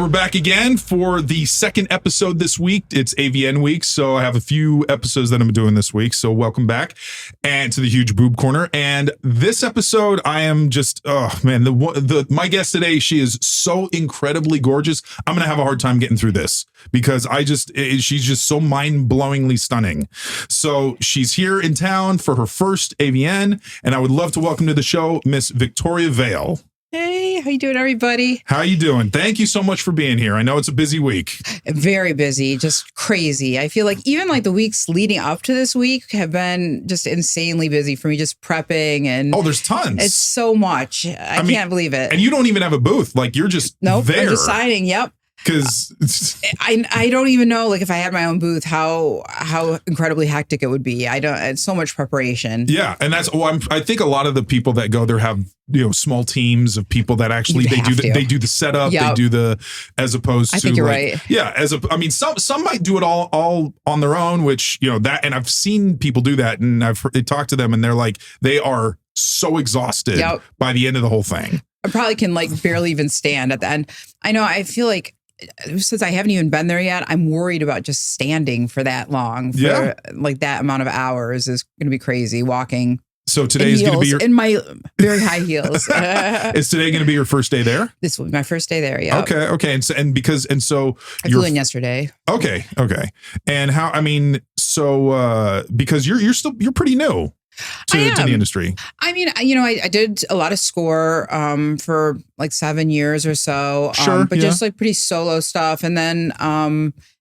And we're back again for the second episode this week. It's AVN week, so I have a few episodes that I'm doing this week. So welcome back and to the Huge Boob Corner. And this episode, I am just, oh man, my guest today, she is so incredibly gorgeous. I'm gonna have a hard time getting through this because she's just so mind-blowingly stunning. So she's here in town for her first AVN, and I would love to welcome to the show Miss Victoria Vale. Hey, how you doing, everybody? How you doing? Thank you so much for being here. I know it's a busy week. Very busy, just crazy. I feel like even like the weeks leading up to this week have been just insanely busy for me, just prepping and there's tons. It's so much. I can't believe it. And you don't even have a booth. Like you're just there. I'm just signing. Yep. Because I don't even know, like, if I had my own booth, how incredibly hectic it would be. It's so much preparation. Yeah, and that's I think a lot of the people that go there have small teams of people that actually they do the setup, yep. They do the as opposed to I think you're right. Yeah, some might do it all on their own, which that, and I've seen people do that, and I've talked to them, and they're like they are so exhausted yep. by the end of the whole thing. I probably can like barely even stand at the end. I feel like, since I haven't even been there yet, I'm worried about just standing for that long. Like that amount of hours is going to be crazy. Walking. So today is going to be in my very high heels. Is today going to be your first day there? This will be my first day there. Yeah. Okay. And so I flew in yesterday. Okay. And how? Because you're pretty new to the industry. I did a lot of score for like 7 years or so, just like pretty solo stuff. And then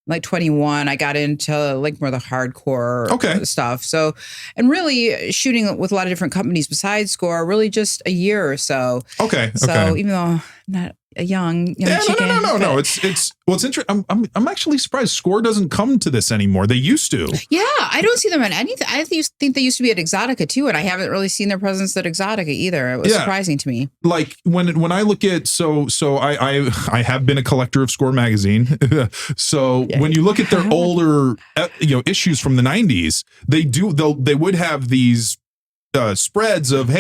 like 21, I got into like more the hardcore stuff. So, and really shooting with a lot of different companies besides score, really just a year or so. Okay. So even though I'm not a young chicken. No. It's interesting. I'm actually surprised Score doesn't come to this anymore. They used to. Yeah, I don't see them at anything. I think they used to be at Exotica too, and I haven't really seen their presence at Exotica either. It was surprising to me. Like when I look at I have been a collector of Score magazine. So when you look at their older issues from the 90s, they would have these spreads of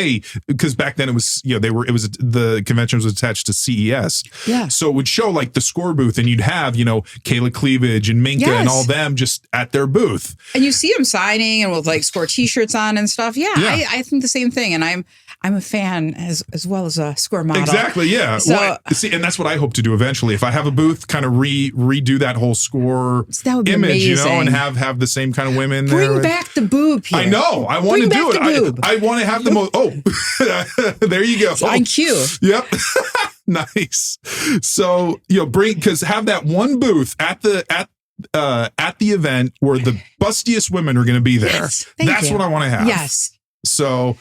because back then it was the convention was attached to CES, so it would show like the Score booth, and you'd have Kayla Cleavage and Minka and all them just at their booth, and you see them signing and with like Score t-shirts on and stuff. I think the same thing, and I'm a fan as well as a Score model. Exactly, yeah. So, and that's what I hope to do eventually. If I have a booth, kind of redo that whole Score image, amazing. And have the same kind of women. Bring back the boob here. I know. I want to do it. I want to have the most. Oh, there you go. On cue. Yep. Nice. So have that one booth at the event where the bustiest women are going to be there. Yes, That's what I want to have. Yes. So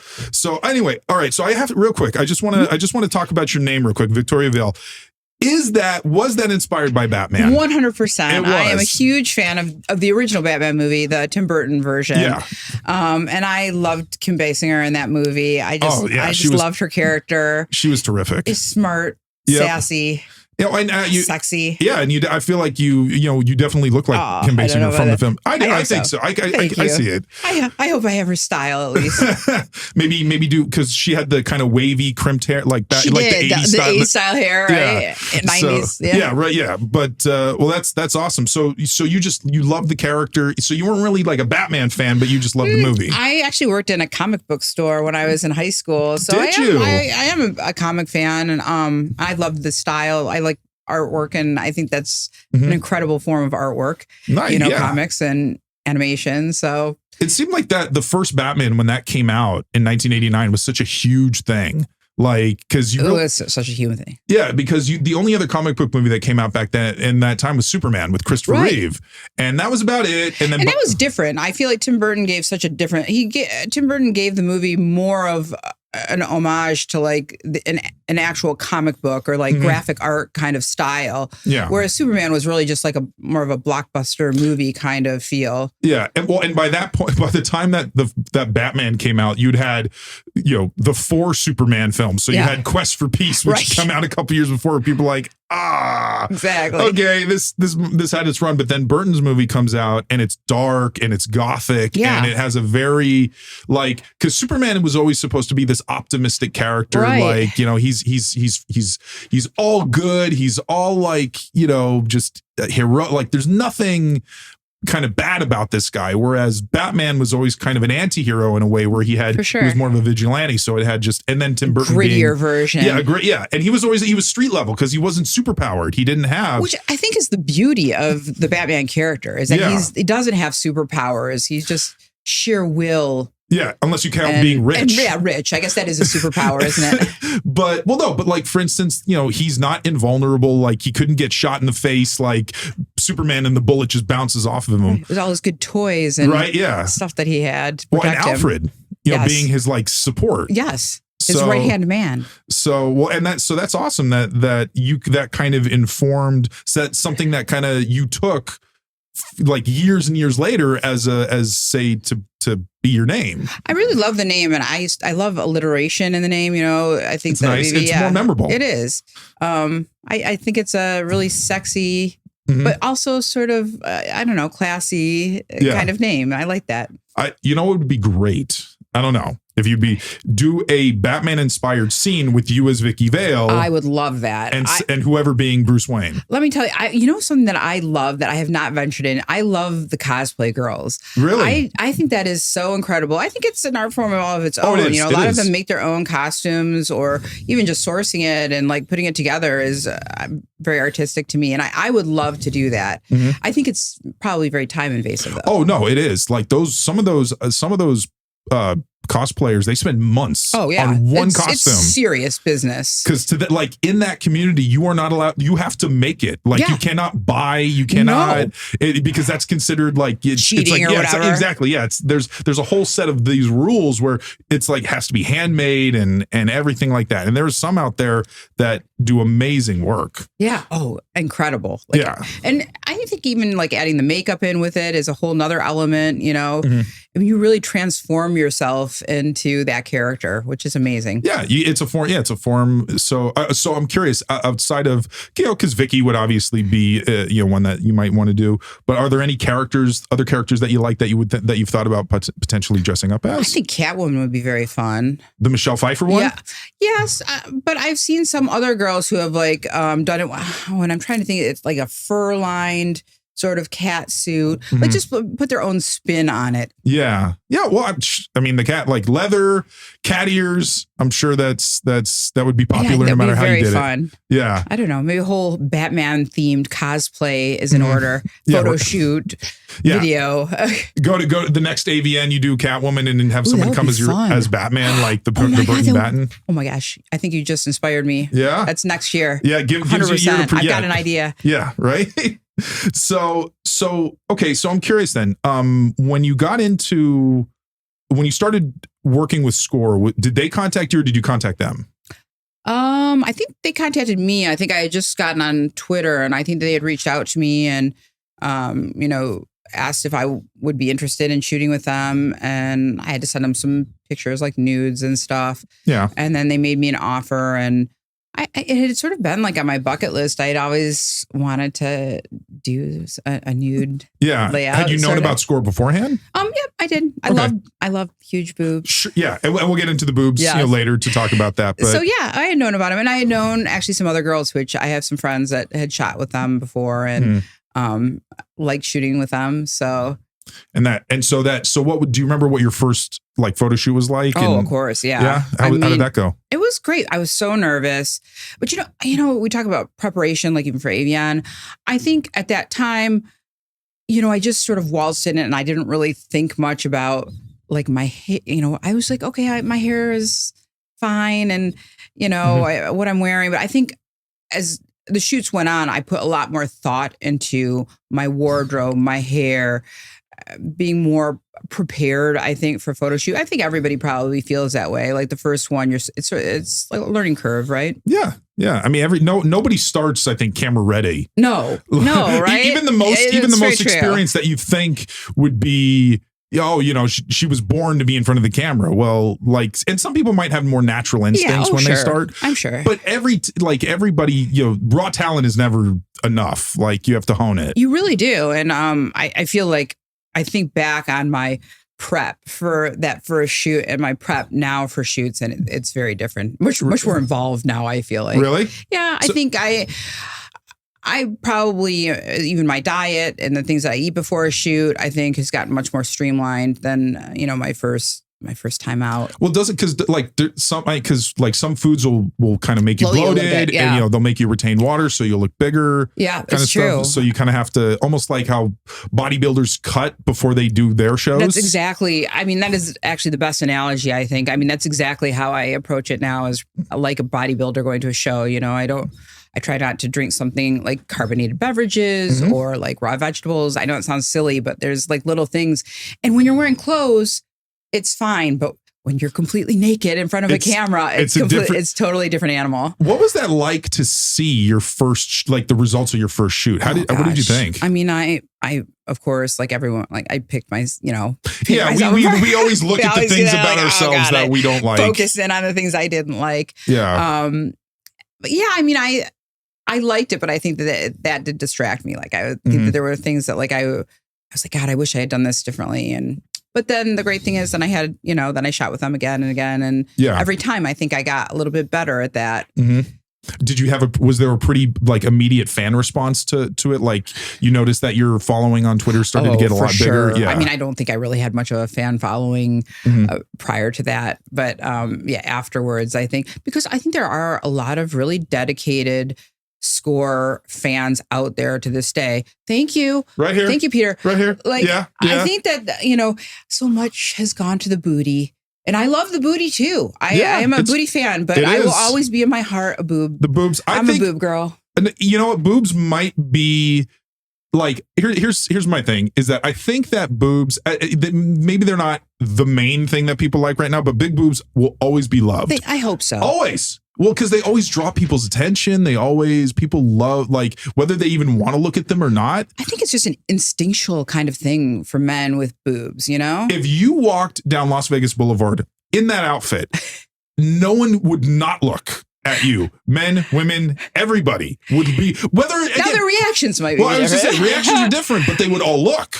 anyway, all right. So I have real quick. I just want to talk about your name real quick, Victoria Vale. Was that inspired by Batman? 100%. I am a huge fan of the original Batman movie, the Tim Burton version. Yeah. And I loved Kim Basinger in that movie. I just loved her character. She was terrific. She's smart, sassy. Sexy. Yeah, and I feel like you definitely look like Kim Basinger from the film. I think so. I see it. I hope I have her style at least. maybe do, because she had the kind of wavy crimped hair like that, she like did. the 80s style hair, right? 90s. But that's awesome. So you love the character. So you weren't really like a Batman fan, but you just loved the movie. I actually worked in a comic book store when I was in high school. So I am a comic fan, and I loved the style. I like artwork, and I think that's an incredible form of artwork. Nice, comics and animation. So it seemed like that the first Batman, when that came out in 1989, was such a huge thing. Like, because it was such a human thing. Yeah, because the only other comic book movie that came out back then in that time was Superman with Christopher Reeve, and that was about it. And that was different. I feel like Tim Burton gave such a different. Tim Burton gave the movie more of an homage to like an actual comic book or like graphic art kind of style. Yeah. Whereas Superman was really just like a more of a blockbuster movie kind of feel. Yeah. And by that point, by the time that that Batman came out, you'd had, the 4 Superman films. So you had Quest for Peace, which came out a couple years before. People like, Exactly. Okay, this had its run, but then Burton's movie comes out and it's dark and it's gothic and it has a very like, because Superman was always supposed to be this optimistic character, like, you know, he's all good, he's all like, you know, just hero, like there's nothing kind of bad about this guy, whereas Batman was always kind of an anti-hero in a way where he was more of a vigilante, so it had just, and then Tim Burton grittier version, and he was street level because he wasn't super powered, he didn't have, which I think is the beauty of the Batman character, is that he doesn't have superpowers, he's just sheer will. Yeah, unless you count being rich. Rich. I guess that is a superpower, isn't it? But like, for instance, you know, he's not invulnerable. Like, he couldn't get shot in the face like Superman, and the bullet just bounces off of him. It was all his good toys and stuff that he had to protect and Alfred, you know, being his like support. Yes. His right-hand man. So that's awesome that kind of informed, something that kind of you took like years and years later as say to be your name. I really love the name, and I love alliteration in the name. You know, I think it's nice. It's more memorable. It is. I think it's a really sexy, but also sort of I don't know, classy kind of name. I like that. You know, it would be great. I don't know. If you'd do a Batman inspired scene with you as Vicky Vale, I would love that, and whoever being Bruce Wayne. Let me tell you, you know something that I love that I have not ventured in. I love the cosplay girls. Really, I think that is so incredible. I think it's an art form of all of its own. It is. You know, a lot of them make their own costumes, or even just sourcing it and like putting it together is very artistic to me, and I would love to do that. I think it's probably very time invasive, though. Oh no, it is. Like some of those cosplayers, they spend months on one costume. It's serious business. Because like in that community, you are not allowed. You have to make it. Like you cannot buy. You cannot because that's considered like cheating or whatever. Exactly. Yeah. There's a whole set of these rules where it's like has to be handmade and everything like that. And there's some out there that do amazing work. Yeah. Oh, incredible. Like, and I think even like adding the makeup in with it is a whole nother element. You know, I mean, you really transform yourself into that character, which is amazing. Yeah, it's a form. Yeah, it's a form. So I'm curious. Outside of, you know, because Vicky would obviously be one that you might want to do. But are there any other characters that you like that you've thought about potentially dressing up as? I think Catwoman would be very fun. The Michelle Pfeiffer one. Yeah. Yes, but I've seen some other girls who have like done it. Oh, and I'm trying to think. It's like a fur-lined sort of cat suit, like just put their own spin on it. Yeah. Well, I mean, the cat, like leather, cat ears. I'm sure that would be popular no matter how you did it. Yeah. I don't know. Maybe a whole Batman themed cosplay is in order. Photo shoot, video. Go to the next AVN. You do Catwoman and then have someone come as Batman, like the Burton Batten. Oh my gosh! I think you just inspired me. Yeah. That's next year. Yeah. Gives you a year to I've got an idea. Yeah. Right. So okay, so I'm curious then. When you started working with Score, did they contact you or did you contact them? I think they contacted me. I think I had just gotten on Twitter, and I think they had reached out to me and asked if I would be interested in shooting with them, and I had to send them some pictures like nudes and stuff. Yeah. And then they made me an offer, and it had sort of been like on my bucket list. I had always wanted to do a nude layout. Had you known about Score beforehand? Yeah, I did. I love huge boobs. Sure, yeah, and we'll get into the boobs later to talk about that. But. So yeah, I had known about them, and I had known actually some other girls, which I have some friends that had shot with them before and liked shooting with them. So. So what do you remember what your first like photo shoot was like? Oh, of course. Yeah. Yeah. How did that go? It was great. I was so nervous, but you know, we talk about preparation, like even for Avian, I think at that time, you know, I just sort of waltzed in it and I didn't really think much about like my hair. You know, I was like, okay, my hair is fine. And you know, what I'm wearing, but I think as the shoots went on, I put a lot more thought into my wardrobe, my hair, being more prepared, I think, for photo shoot. I think everybody probably feels that way. Like the first one, it's like a learning curve, right? Yeah. Yeah. I mean, nobody starts, I think, camera ready. No, right? even the most experienced that you think would be oh, she was born to be in front of the camera. Well, like, and some people might have more natural instincts when they start. I'm sure. But everybody, raw talent is never enough. Like, you have to hone it. You really do. And I feel like I think back on my prep for that first shoot and my prep now for shoots, and it's very different. Much more involved now, I feel like. Really? Yeah, I think I probably, even my diet and the things that I eat before a shoot, I think has gotten much more streamlined than, my first time out. Well, does it? Because some foods will kind of make you bloated, and they'll make you retain water, so you'll look bigger. Yeah, kind of true. Stuff. So you kind of have to, almost like how bodybuilders cut before they do their shows. That's exactly. I mean, that is actually the best analogy, I think. I mean, that's exactly how I approach it now, as like a bodybuilder going to a show. I try not to drink something like carbonated beverages or like raw vegetables. I know it sounds silly, but there's like little things. And when you're wearing clothes, it's fine. But when you're completely naked in front of a camera, it's totally different animal. What was that like to see your first, like the results of your first shoot? What did you think? I mean, I of course, like everyone, like I picked my, we always look at the things about ourselves that we don't like. Focus in on the things I didn't like. Yeah. But yeah, I mean, I liked it, but I think that did distract me. Like I think that there were things that like I was like, God, I wish I had done this differently. But then the great thing is, then I had, then I shot with them again and again, and every time I think I got a little bit better at that. Mm-hmm. Did you was there a pretty like immediate fan response to it? Like you noticed that your following on Twitter started to get a lot bigger? Yeah. I mean, I don't think I really had much of a fan following prior to that, but afterwards, I think, because I think there are a lot of really dedicated Score fans out there to this day. Thank you. Right here. Thank you, Peter. Right here. Like, I think that, so much has gone to the booty. And I love the booty too. I am a booty fan, but I will always be in my heart a boob. The boobs. I'm a boob girl. And you know what? Boobs might be like, here's my thing, is that I think that boobs, maybe they're not the main thing that people like right now, but big boobs will always be loved. I hope so. Always. Well, because they always draw people's attention. People love, like, whether they even want to look at them or not. I think it's just an instinctual kind of thing for men with boobs, If you walked down Las Vegas Boulevard in that outfit, no one would not look at you. Men, women, everybody would be, now their reactions might be different. I was just saying, reactions are different, but they would all look.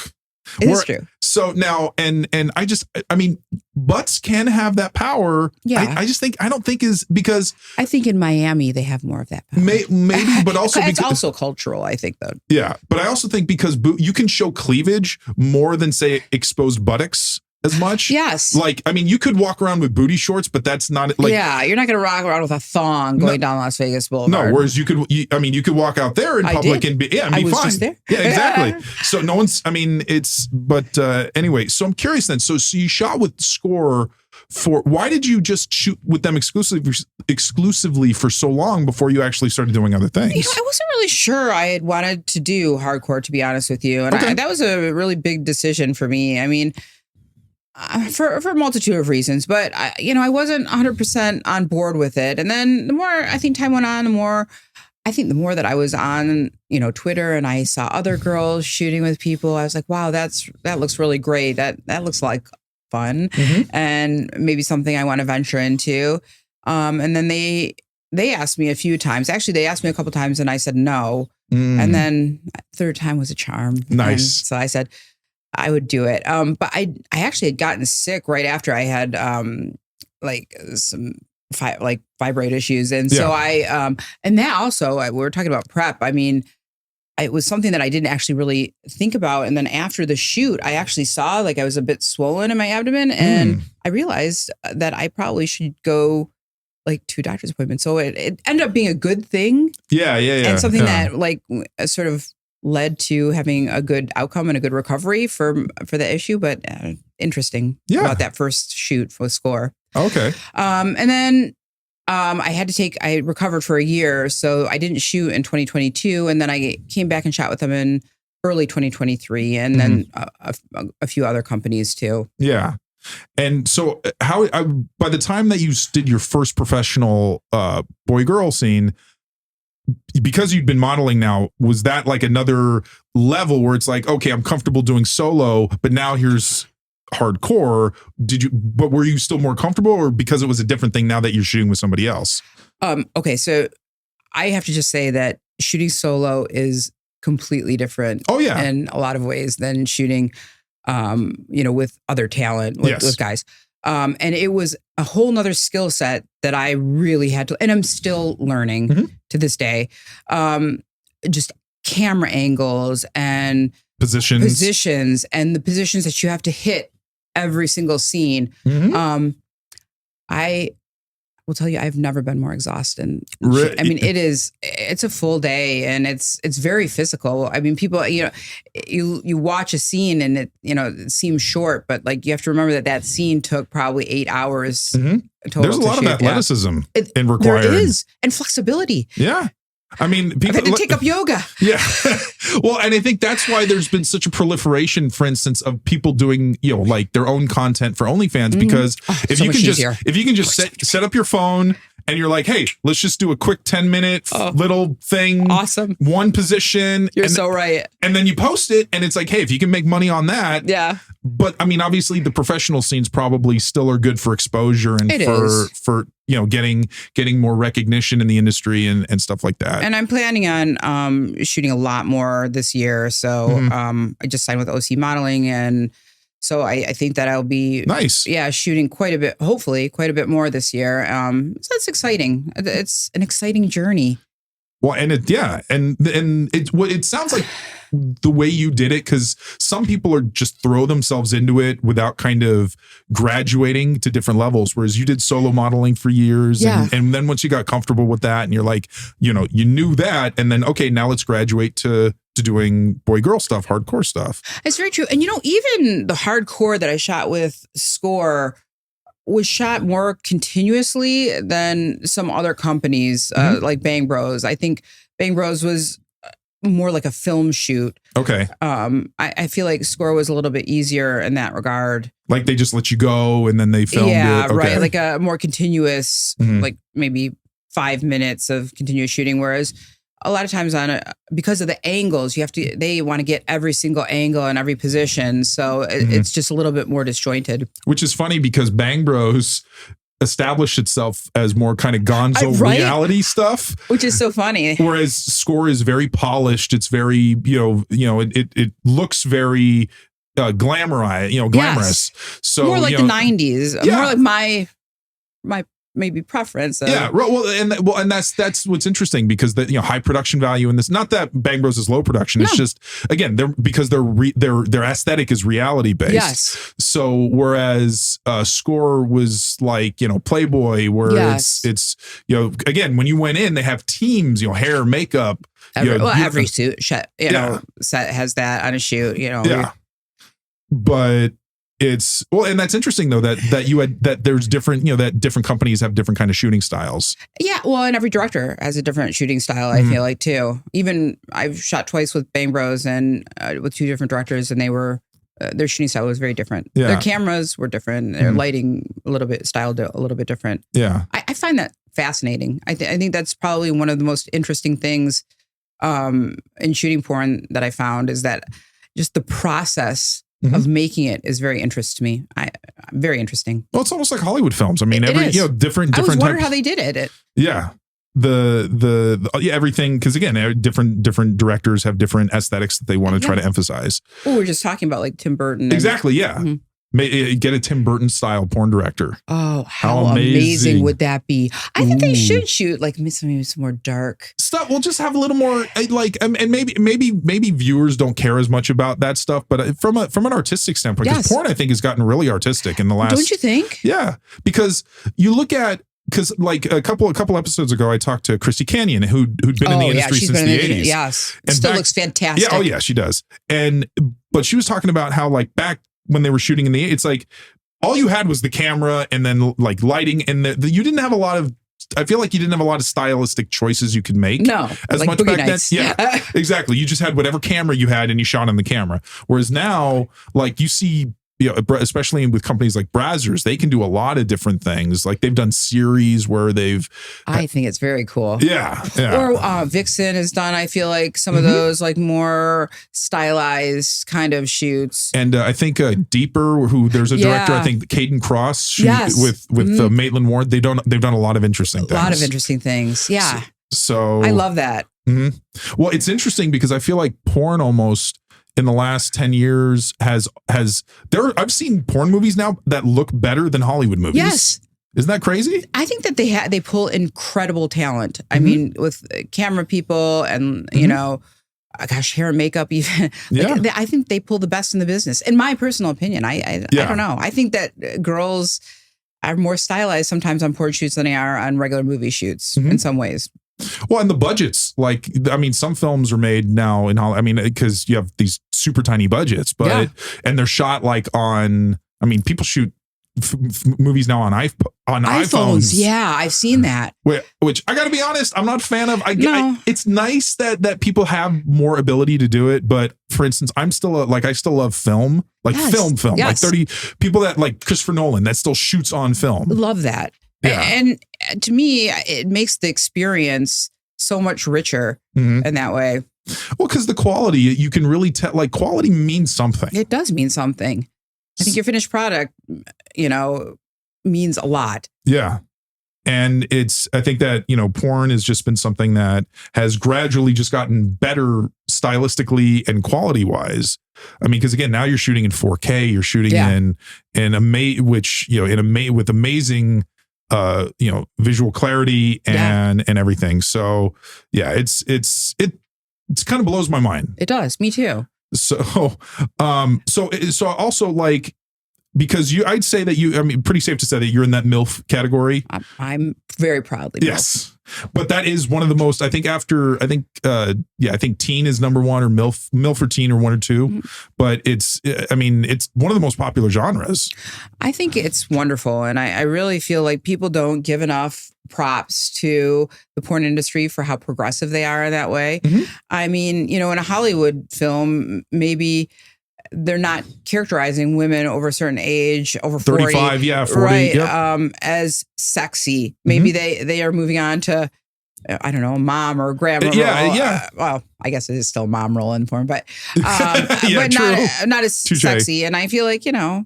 It is true. So now, and I mean, butts can have that power. Yeah. I don't think is because I think in Miami they have more of that power. Maybe, but also it's also cultural, I think, though. Yeah. But I also think because you can show cleavage more than, say, exposed buttocks as much. Yes. Like, I mean, you could walk around with booty shorts, but that's not like. Yeah, you're not going to rock around with a thong going down Las Vegas Boulevard. No, whereas you could walk out there in public and be fine. Just there. Yeah, exactly. So no one's, anyway, so I'm curious then. So you shot with Score why did you just shoot with them exclusively for so long before you actually started doing other things? I wasn't really sure I had wanted to do hardcore, to be honest with you. And that was a really big decision for me. I mean, for a multitude of reasons, but I wasn't 100% on board with it. And then the more I think time went on, the more that I was on, Twitter and I saw other girls shooting with people, I was like, wow, that looks really great. That looks like fun and maybe something I want to venture into. And then they asked me a few times. Actually, they asked me a couple times and I said no. And then third time was a charm. Nice. And so I said I would do it. But I actually had gotten sick right after I had some fibroid issues. And so and that also, we were talking about prep. I mean, it was something that I didn't actually really think about. And then after the shoot, I actually saw like I was a bit swollen in my abdomen and I realized that I probably should go like to a doctor's appointment. So it ended up being a good thing. Yeah. And something that like sort of led to having a good outcome and a good recovery for the issue. But interesting about that first shoot for Score. Okay. And then I recovered for a year, so I didn't shoot in 2022. And then I came back and shot with them in early 2023 and then a few other companies too. Yeah. And so by the time that you did your first professional boy-girl scene, because you'd been modeling now, was that like another level where it's like, okay, I'm comfortable doing solo, but now here's hardcore, but were you still more comfortable, or because it was a different thing now that you're shooting with somebody else? Okay, so I have to just say that shooting solo is completely different. Oh yeah, in a lot of ways than shooting, with other talent, with guys. And it was a whole nother skill set that I really had to, and I'm still learning to this day. Just camera angles and positions and the positions that you have to hit every single scene. I will tell you, I've never been more exhausted. I mean, it's a full day, and it's very physical. I mean, people, you watch a scene and it seems short, but like you have to remember that scene took probably 8 hours. Total. There's a lot of athleticism in required. There is, and flexibility. Yeah. I mean, people I've had to take up yoga. Yeah. Well, and I think that's why there's been such a proliferation, for instance, of people doing, like their own content for OnlyFans, because if you can just set up your phone and you're like, hey, let's just do a quick 10-minute little thing. Awesome. One position. You're so right. And then you post it, and it's like, hey, if you can make money on that. Yeah. But I mean, obviously the professional scenes probably still are good for exposure and for getting more recognition in the industry and stuff like that. And I'm planning on shooting a lot more this year. So I just signed with OC Modeling, and so I think that I'll be shooting quite a bit, hopefully quite a bit more this year. So it's exciting. It's an exciting journey. Well, and it sounds like the way you did it, because some people are just throw themselves into it without kind of graduating to different levels, whereas you did solo modeling for years. And then once you got comfortable with that, and you're like, you knew that, and then, okay, now let's graduate to doing boy-girl stuff, hardcore stuff. It's very true. And, even the hardcore that I shot with Score was shot more continuously than some other companies, like Bang Bros. I think Bang Bros was more like a film shoot. Okay. I feel like Score was a little bit easier in that regard. Like they just let you go and then they filmed it. Yeah, right. Like a more continuous, like maybe 5 minutes of continuous shooting. Whereas a lot of times because of the angles, they want to get every single angle and every position. So it's just a little bit more disjointed. Which is funny because Bang Bros established itself as more kind of gonzo reality stuff, which is so funny. Whereas Score is very polished. It's very, it looks very glamorous. Yes. So more like the 90s, more like my maybe preference. And that's what's interesting, because the high production value in this. Not that Bang Bros is low production. It's just, again, their aesthetic is reality based. Yes. So whereas Score was like Playboy, where it's again, when you went in, they have teams, hair, makeup. Every suit set has that on a shoot. But it's and that's interesting though that there's different that different companies have different kind of shooting styles. Yeah, well, and every director has a different shooting style. I feel like too. Even I've shot twice with Bang Bros and with 2 different directors, and they were their shooting style was very different. Yeah. Their cameras were different. Their lighting styled a little bit different. Yeah, I find that fascinating. I think that's probably one of the most interesting things in shooting porn that I found, is that just the process of making it is very interesting to me. Very interesting. Well, it's almost like Hollywood films. I mean, different. I was wondering how they did it. Yeah. Everything, because again, different directors have different aesthetics that they want to try to emphasize. Well, we're just talking about like Tim Burton. Exactly. Yeah. Get a Tim Burton style porn director. Oh, how amazing would that be? I think they should shoot like maybe some more dark stuff. We'll just have a little more and maybe viewers don't care as much about that stuff, but from an artistic standpoint, because porn I think has gotten really artistic in the last. Don't you think? Yeah, because you look at. Because like a couple episodes ago, I talked to Christy Canyon, who'd been in the industry since the 80s. Yes, and still looks fantastic. Yeah, she does. But she was talking about how like back when they were shooting in the, it's like all you had was the camera and then like lighting, and you didn't have a lot of. I feel like you didn't have a lot of stylistic choices you could make. No, as like much back then. Yeah, exactly. You just had whatever camera you had and you shot on the camera. Whereas now, like you see especially with companies like Brazzers, they can do a lot of different things. Like they've done series where I think it's very cool. Yeah. Or Vixen has done, I feel like, some of those like more stylized kind of shoots. And I think Deeper, who there's a director, I think Caden Cross with Maitland Ward. They've done a lot of interesting things. A lot of interesting things. Yeah. So I love that. Well, it's interesting because I feel like porn almost in the last 10 years I've seen porn movies now that look better than Hollywood movies. Yes. Isn't that crazy? I think that they pull incredible talent. I mean, with camera people and, you know, gosh, hair and makeup even. I think they pull the best in the business. In my personal opinion, I don't know. I think that girls are more stylized sometimes on porn shoots than they are on regular movie shoots in some ways. Well, and the budgets, like, I mean, some films are made now in Hollywood. I mean, because you have these super tiny budgets, but and they're shot like on. I mean, people shoot movies now on iPhones. Yeah, I've seen that. Which I got to be honest, I'm not a fan of. It's nice that people have more ability to do it, but for instance, I still love film, like film, like 30 people that like Christopher Nolan that still shoots on film. Love that. Yeah. And to me, it makes the experience so much richer in that way. Well, because the quality, you can really tell, like quality means something. It does mean something. I think your finished product, you know, means a lot. Yeah. And I think that, you know, porn has just been something that has gradually just gotten better stylistically and quality wise. I mean, because again, now you're shooting in 4K, you're shooting with amazing visual clarity and everything. So yeah, it kind of blows my mind. It does. Me too. So also like, because I'd say that pretty safe to say that you're in that MILF category. I'm very proudly. Yes. But that is one of the most, I think teen is number one, or MILF or teen are one or two, but it's one of the most popular genres. I think it's wonderful. And I really feel like people don't give enough props to the porn industry for how progressive they are in that way. I mean, you know, in a Hollywood film, maybe they're not characterizing women over a certain age, over 40, 35, 40, right? As sexy. Maybe they are moving on to, I don't know, a mom or a grandma. Well, I guess it is still a mom role in porn, but but not as sexy. And I feel like, you know,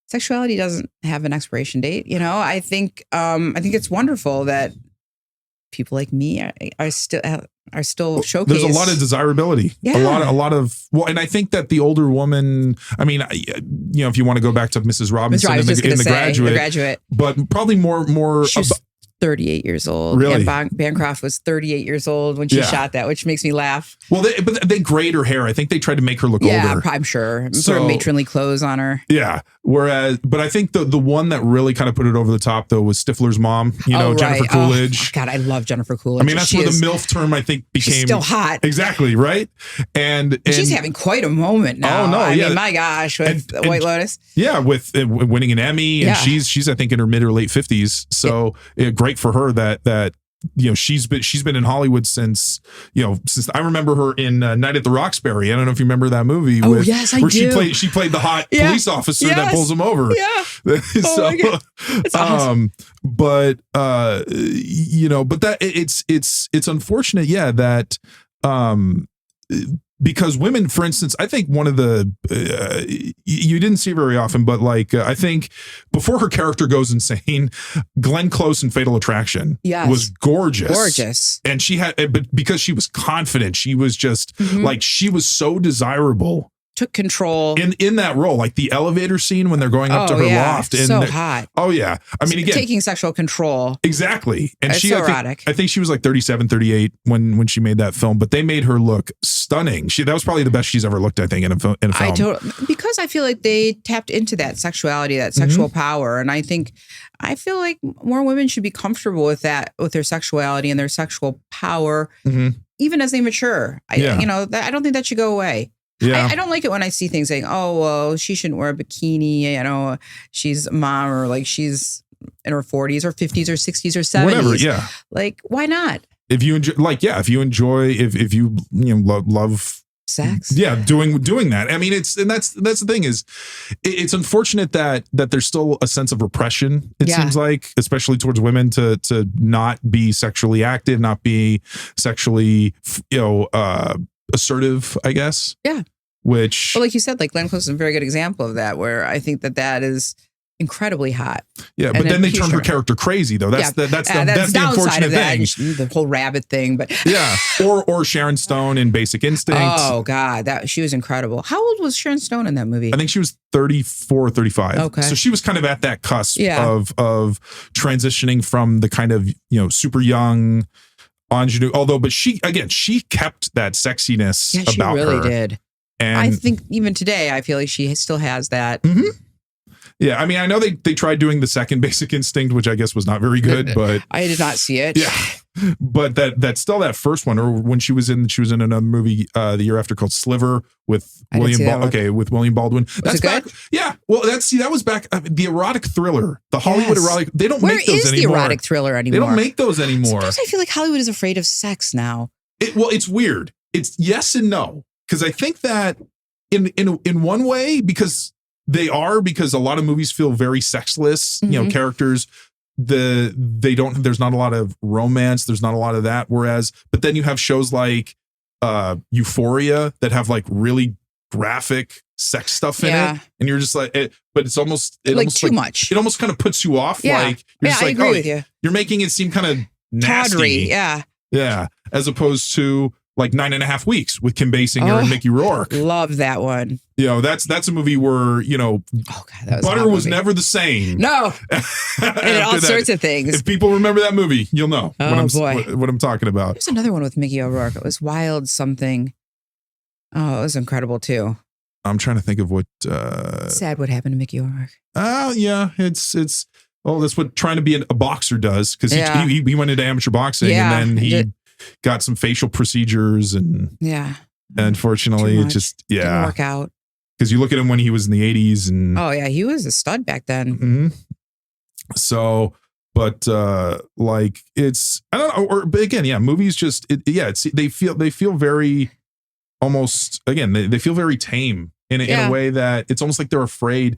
sexuality doesn't have an expiration date. You know, I think it's wonderful that people like me are still showcased. There's a lot of desirability. Yeah. A lot of and I think that the older woman, I mean, you know, if you want to go back to Mrs. Robinson in the Graduate, but probably more. She's 38 years old. Really? And Bancroft was 38 years old when she shot that, which makes me laugh. Well, they grayed her hair. I think they tried to make her look older. Yeah, I'm sure. Sort of matronly clothes on her. Yeah. But I think the one that really kind of put it over the top though was Stifler's mom. You know, Jennifer Coolidge. Oh, God, I love Jennifer Coolidge. I mean, that's where the MILF term I think became. She's still hot. Exactly, right? And she's having quite a moment now. Oh no, I mean, my gosh, with White Lotus. Yeah, with winning an Emmy, and she's I think in her mid or late 50s. So great for her that you know, she's been in Hollywood since I remember her in Night at the Roxbury. I don't know if you remember that movie. Oh, yes, I do. She played the hot police officer that pulls him over. Yeah. So, my God. It's awesome. But that it's unfortunate, that because women, for instance, I think one of the you didn't see very often, but like I think before her character goes insane, Glenn Close in Fatal Attraction was gorgeous, and she had, but because she was confident, she was just like, she was so desirable. Took control in that role, like the elevator scene when they're going up to her loft, and so hot. Oh yeah, I mean, again, taking sexual control. Exactly, and it's so erotic. I think she was like 37, 38 when she made that film, but they made her look stunning. That was probably the best she's ever looked, I think, in a film. Because I feel like they tapped into that sexuality, that sexual power, and I feel like more women should be comfortable with that, with their sexuality and their sexual power, even as they mature. I don't think that should go away. Yeah. I don't like it when I see things saying, oh, well, she shouldn't wear a bikini. You know, she's a mom, or like she's in her 40s or 50s or 60s or 70s. Whatever, yeah. Like, why not? If you enjoy, if you love sex. Yeah, doing that. I mean, that's the thing is, it's unfortunate that there's still a sense of repression. It seems like, especially towards women, to not be sexually active, not be sexually, assertive, I guess. Yeah. Which, well, like you said, like Glenn Close is a very good example of that, where I think that is incredibly hot. Yeah, but then they turned her character crazy, though. That's the unfortunate thing. The whole rabbit thing, but yeah, or Sharon Stone in Basic Instinct. Oh God, she was incredible. How old was Sharon Stone in that movie? I think she was 34 or 35. Okay, so she was kind of at that cusp of transitioning from the kind of super young ingenue. But she kept that sexiness about her. She really did. And I think even today, I feel like she still has that. Mm-hmm. Yeah, I mean, I know they tried doing the second Basic Instinct, which I guess was not very good, but I did not see it. Yeah, but that's still that first one, or when she was in another movie the year after called Sliver with William Baldwin. Was it good? Yeah, well, that was back the erotic thriller, the Hollywood erotic. They don't make those anymore. Where is the erotic thriller anymore? They don't make those anymore. Sometimes I feel like Hollywood is afraid of sex now. It's weird. It's yes and no, because I think that in one way, because a lot of movies feel very sexless, characters, there's not a lot of romance, there's not a lot of that, but then you have shows like Euphoria that have like really graphic sex stuff in it, and you're just like but it's almost too much. It almost kind of puts you off. Like you're just I agree with you. You're making it seem kind of nasty. Yeah, as opposed to like 9.5 Weeks with Kim Basinger and Mickey Rourke. Love that one. That's a movie where, butter was never the same. No. And all sorts of things. If people remember that movie, you'll know what I'm talking about. There's another one with Mickey O'Rourke. It was Wild something. Oh, it was incredible too. I'm trying to think of what sad what happened to Mickey O'Rourke. Oh, yeah. It's that's what trying to be a boxer does, because he went into amateur boxing and then he got some facial procedures and unfortunately it just didn't work out, because you look at him when he was in the 80s and he was a stud back then. Mm-hmm. So but like it's I don't know, but again movies just they feel very almost again they feel very tame in a way that it's almost like they're afraid.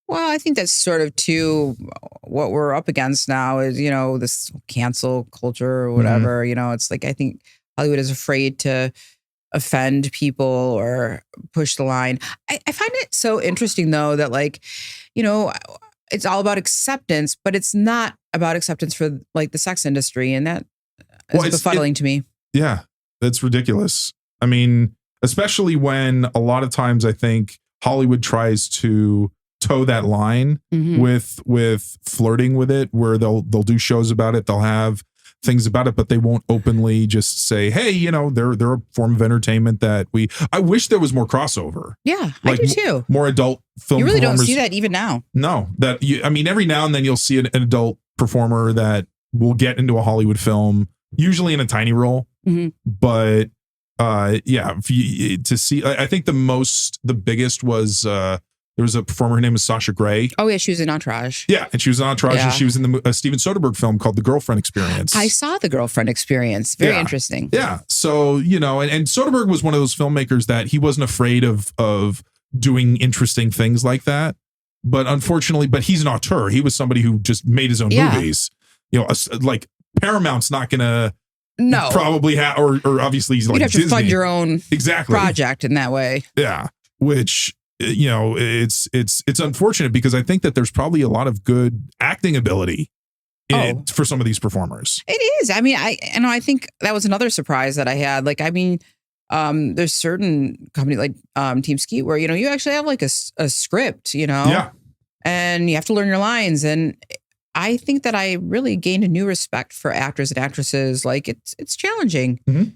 Well, I think that's sort of too what we're up against now is, this cancel culture or whatever. Mm-hmm. It's like I think Hollywood is afraid to offend people or push the line. I find it so interesting, though, that it's all about acceptance, but it's not about acceptance for like the sex industry. And that is befuddling to me. Yeah, that's ridiculous. I mean, especially when a lot of times I think Hollywood tries to toe that line with flirting with it, where they'll do shows about it, they'll have things about it, but they won't openly just say, hey, they're a form of entertainment that I wish there was more crossover. Yeah, like, I do too. More adult film. You really don't see that even now. No, every now and then you'll see an adult performer that will get into a Hollywood film, usually in a tiny role. Mm-hmm. But to see, I think the biggest was there was a performer, her name is Sasha Grey. Oh, yeah, she was in Entourage. Yeah, and she was in Entourage, and she was in the Steven Soderbergh film called The Girlfriend Experience. I saw The Girlfriend Experience. Very interesting. Yeah, so, and Soderbergh was one of those filmmakers that he wasn't afraid of doing interesting things like that. But unfortunately, he's an auteur. He was somebody who just made his own movies. Like Paramount's not going to probably have, or obviously he's like Disney. You'd have to fund your own project in that way. Yeah, which... it's unfortunate, because I think that there's probably a lot of good acting ability for some of these performers. It is. I mean, I think that was another surprise that I had. Like, I mean, there's certain company like Team Skeet where, you actually have like a script, and you have to learn your lines. And I think that I really gained a new respect for actors and actresses. Like it's challenging. Mm-hmm.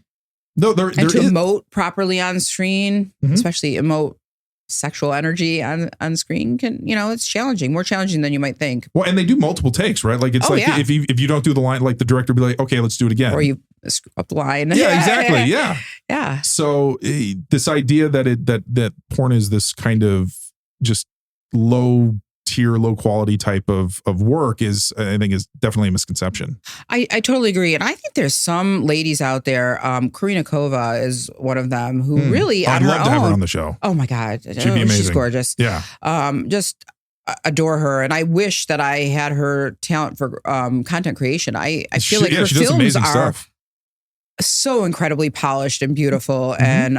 No, there emote properly on screen, especially emote sexual energy on screen it's challenging, more challenging than you might think. Well, and they do multiple takes, right? Like it's if you don't do the line, like the director will be like, okay, let's do it again, or you screw up the line. Yeah, exactly. Yeah. So this idea that porn is this kind of just low tier, low quality type of work is, I think, is definitely a misconception. I totally agree. And I think there's some ladies out there. Karina Kova is one of them who really, I'd love to have her on the show. Oh my God. She'd be amazing. She's gorgeous. Yeah. Just adore her. And I wish that I had her talent for content creation. I feel like her films are so incredibly polished and beautiful. And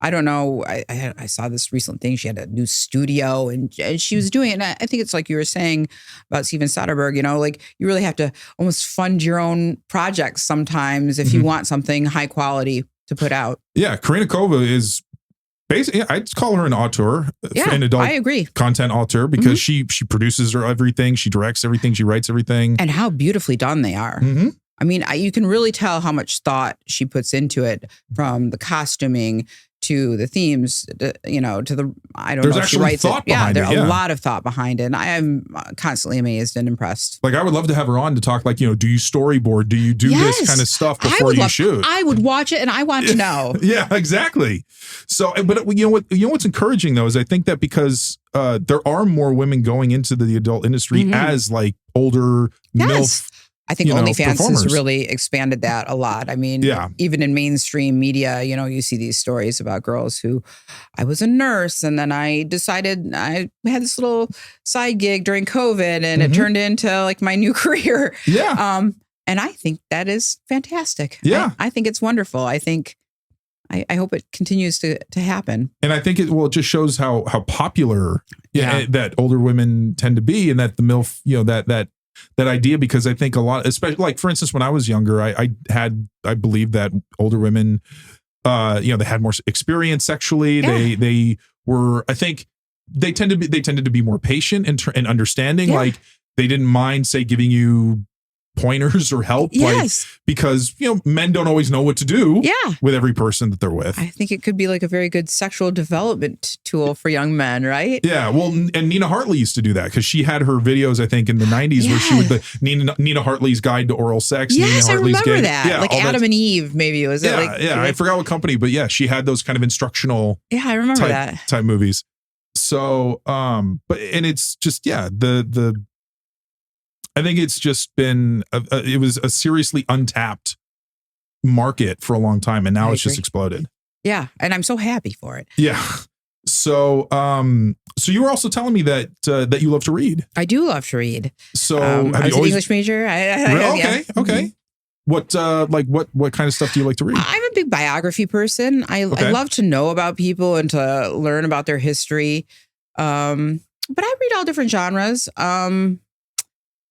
I don't know. I saw this recent thing. She had a new studio and she was doing it. And I think it's like you were saying about Steven Soderbergh, like you really have to almost fund your own projects sometimes if you want something high quality to put out. Yeah. Karina Kova is basically, I'd call her an auteur, an adult I agree. content auteur, because she produces her everything. She directs everything. She writes everything. And how beautifully done they are. I mean, you can really tell how much thought she puts into it, from the costuming to the themes, to the, I don't know if she writes it. Yeah, there's a lot of thought behind it. And I am constantly amazed and impressed. Like, I would love to have her on to talk, like, do you storyboard? Do you do this kind of stuff before you shoot? I would watch it and I want to know. Yeah, exactly. So, but what's encouraging though, is I think that because there are more women going into the adult industry as like older MILF. I think OnlyFans has really expanded that a lot. I mean, even in mainstream media, you see these stories about girls who, I was a nurse and then I decided I had this little side gig during COVID and it turned into like my new career. Yeah. And I think that is fantastic. Yeah. I think it's wonderful. I think, I hope it continues to happen. And I think it just shows how popular that older women tend to be, and that the MILF, that idea, because I think a lot, especially like, for instance, when I was younger, I believe that older women, they had more experience sexually. Yeah. They were, I think they tended to be more patient and understanding. Yeah. Like, they didn't mind, say, giving you pointers or help, because men don't always know what to do with every person that they're with. I think it could be like a very good sexual development tool for young men, right? Yeah, well, and Nina Hartley used to do that, because she had her videos, I think, in the 90s where she would Nina Hartley's Guide to Oral Sex. Yes, Nina Hartley's I remember that. Yeah, like Adam and Eve, maybe was it? I forgot what company, but she had those kind of instructional. Yeah, I remember that type movies. So, and it's just I think it's just been, it was a seriously untapped market for a long time, and now it's just exploded. Yeah, and I'm so happy for it. Yeah. So, so you were also telling me that that you love to read. I do love to read. So, I was an English major. Okay. What kind of stuff do you like to read? I'm a big biography person. I love to know about people and to learn about their history. But I read all different genres.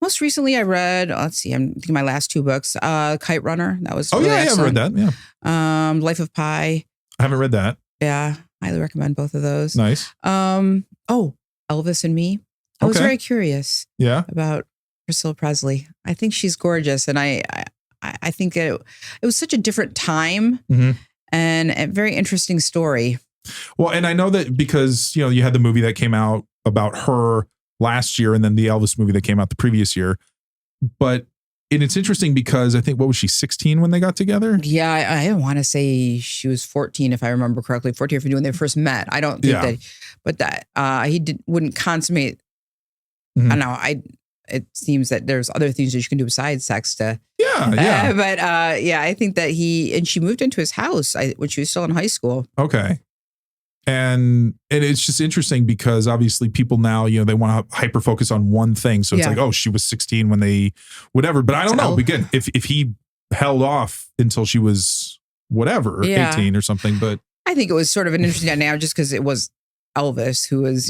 Most recently, I read, I'm thinking my last two books, Kite Runner. That was really excellent. I've read that. Yeah. Life of Pi. I haven't read that. Yeah. Highly recommend both of those. Nice. Elvis and Me. I was very curious about Priscilla Presley. I think she's gorgeous. And I think it was such a different time and a very interesting story. Well, and I know that because, you had the movie that came out about her last year, and then the Elvis movie that came out the previous year. But it's interesting because I think, what was she, 16 when they got together? Yeah, I want to say she was 14, if I remember correctly, 14 or 15 when they first met. I don't think that, but that he wouldn't consummate. I don't know. It seems that there's other things that you can do besides sex to. But I think that she moved into his house when she was still in high school. Okay. And it's just interesting because obviously people now, they want to hyper focus on one thing. So it's like, oh, she was 16 when they, whatever. But I don't know. Again, if he held off until she was 18 or something. But I think it was sort of an interesting dynamic just because it was Elvis, who was,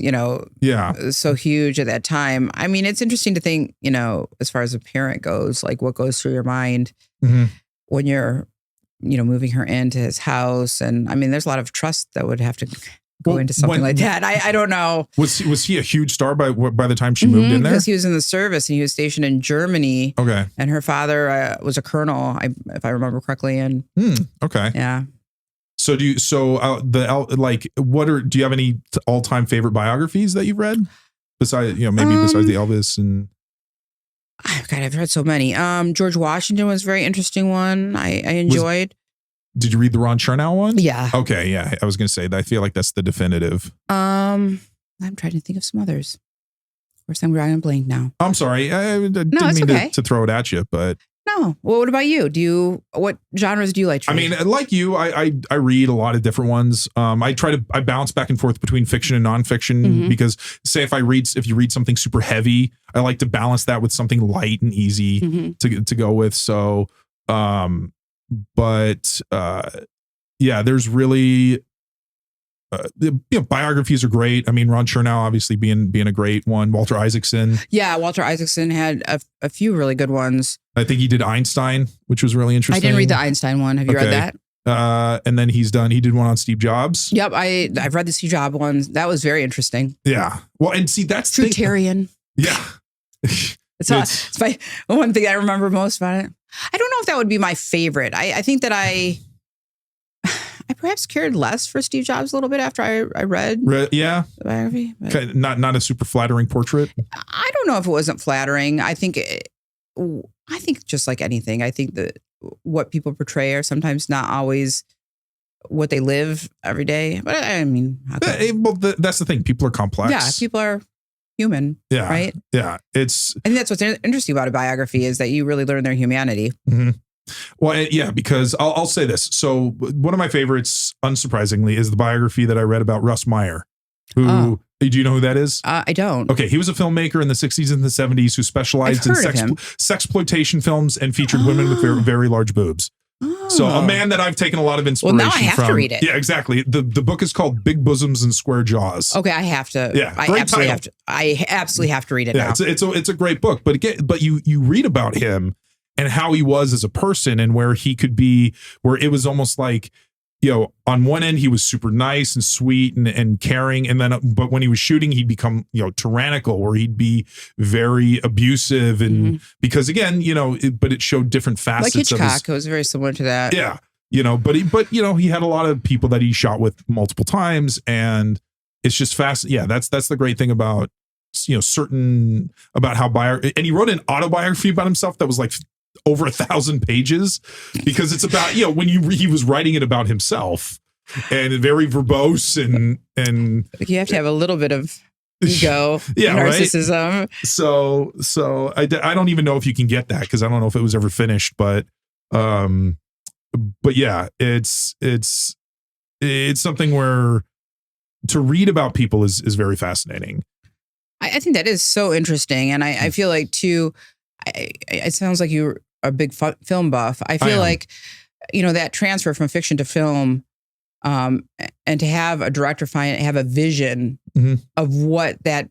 so huge at that time. I mean, it's interesting to think, as far as a parent goes, like what goes through your mind when you're, moving her into his house. And I mean, there's a lot of trust that would have to go into something like that. I don't know. Was he a huge star by the time she moved in there? Because he was in the service and he was stationed in Germany. Okay. And her father was a colonel, if I remember correctly. And okay. Yeah. So do you have any all-time favorite biographies that you've read besides, besides the Elvis and? God, I've read so many. George Washington was a very interesting one. I enjoyed. Did you read the Ron Chernow one? Yeah. Okay. Yeah. I was going to say that. I feel like that's the definitive. I'm trying to think of some others. course, I'm drawing a blank now. I'm sorry. I didn't mean to throw it at you, but. No. Well, what about you? What genres do you like to read? I mean, like you, I read a lot of different ones. I bounce back and forth between fiction and nonfiction because say if you read something super heavy, I like to balance that with something light and easy to go with. So, there's really, biographies are great. I mean, Ron Chernow obviously being a great one. Walter Isaacson. Yeah, Walter Isaacson had a few really good ones. I think he did Einstein, which was really interesting. I didn't read the Einstein one. Have you read that? And then he did one on Steve Jobs. Yep, I've read the Steve Jobs one. That was very interesting. Yeah. Well, and see, that's Fruitarian. Yeah. It's my one thing I remember most about it. I don't know if that would be my favorite. I think that I perhaps cared less for Steve Jobs a little bit after I read the biography. Okay, not a super flattering portrait. I don't know if it wasn't flattering. I think just like anything, I think that what people portray are sometimes not always what they live every day. But I mean, that's the thing. People are complex. Yeah, people are human. Yeah, right. Yeah, I think that's what's interesting about a biography is that you really learn their humanity. Mm-hmm. Well, yeah, because I'll say this. So one of my favorites, unsurprisingly, is the biography that I read about Russ Meyer, who, do you know who that is? I don't. Okay. He was a filmmaker in the 60s and the 70s who specialized in sexploitation films and featured women with very, very large boobs. So a man that I've taken a lot of inspiration from. Well, now I have to read it. Yeah, exactly. The book is called Big Bosoms and Square Jaws. Okay, I have to. Yeah, I absolutely have to read it now. It's a great book, but you read about him and how he was as a person and where he could be, where it was almost like, on one end, he was super nice and sweet and caring. And then, but when he was shooting, he'd become, tyrannical, where he'd be very abusive. And because again, but it showed different facets. Like Hitchcock, it was very similar to that. Yeah. But he had a lot of people that he shot with multiple times. And it's just fast. Yeah. That's the great thing about, about how and he wrote an autobiography about himself that was like over 1,000 pages because it's about, when he was writing it about himself and very verbose and you have to have a little bit of ego, narcissism. Right? So I don't even know if you can get that because I don't know if it was ever finished, but yeah, it's something where to read about people is very fascinating. I think that is so interesting. And I feel like too, it sounds like you're a big film buff. I feel like, that transfer from fiction to film, and to have a director have a vision of what that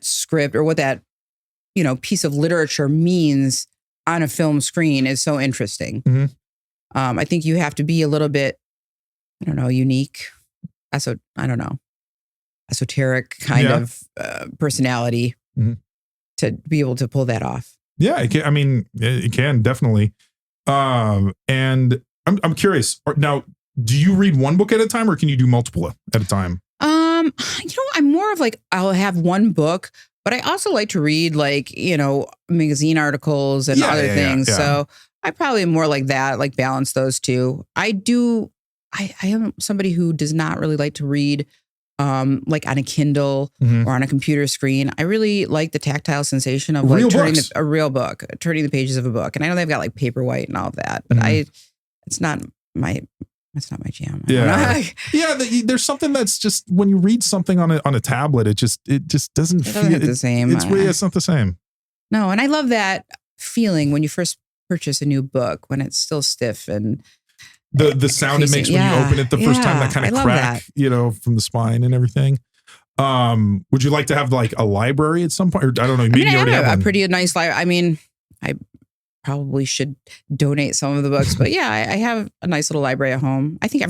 script or what that, piece of literature means on a film screen is so interesting. I think you have to be a little bit, unique. Esoteric kind of personality to be able to pull that off. Yeah, it can definitely. And I'm curious now, do you read one book at a time or can you do multiple at a time? I'm more of like, I'll have one book, but I also like to read magazine articles and other things. Yeah. So I probably am more like that, like balance those two. I am somebody who does not really like to read like on a Kindle or on a computer screen. I really like the tactile sensation of turning a real book, turning the pages of a book. And I know they've got like Paperwhite and all of that, but it's not my jam. Yeah. There's something that's just when you read something on a tablet, it just doesn't feel the same. It's not the same. No. And I love that feeling when you first purchase a new book, when it's still stiff and the sound it makes when you open it the first time, that kind of crack, from the spine and everything. Would you like to have like a library at some point? Or I don't know. Maybe you already have a pretty nice library. I probably should donate some of the books, but yeah, I have a nice little library at home. I think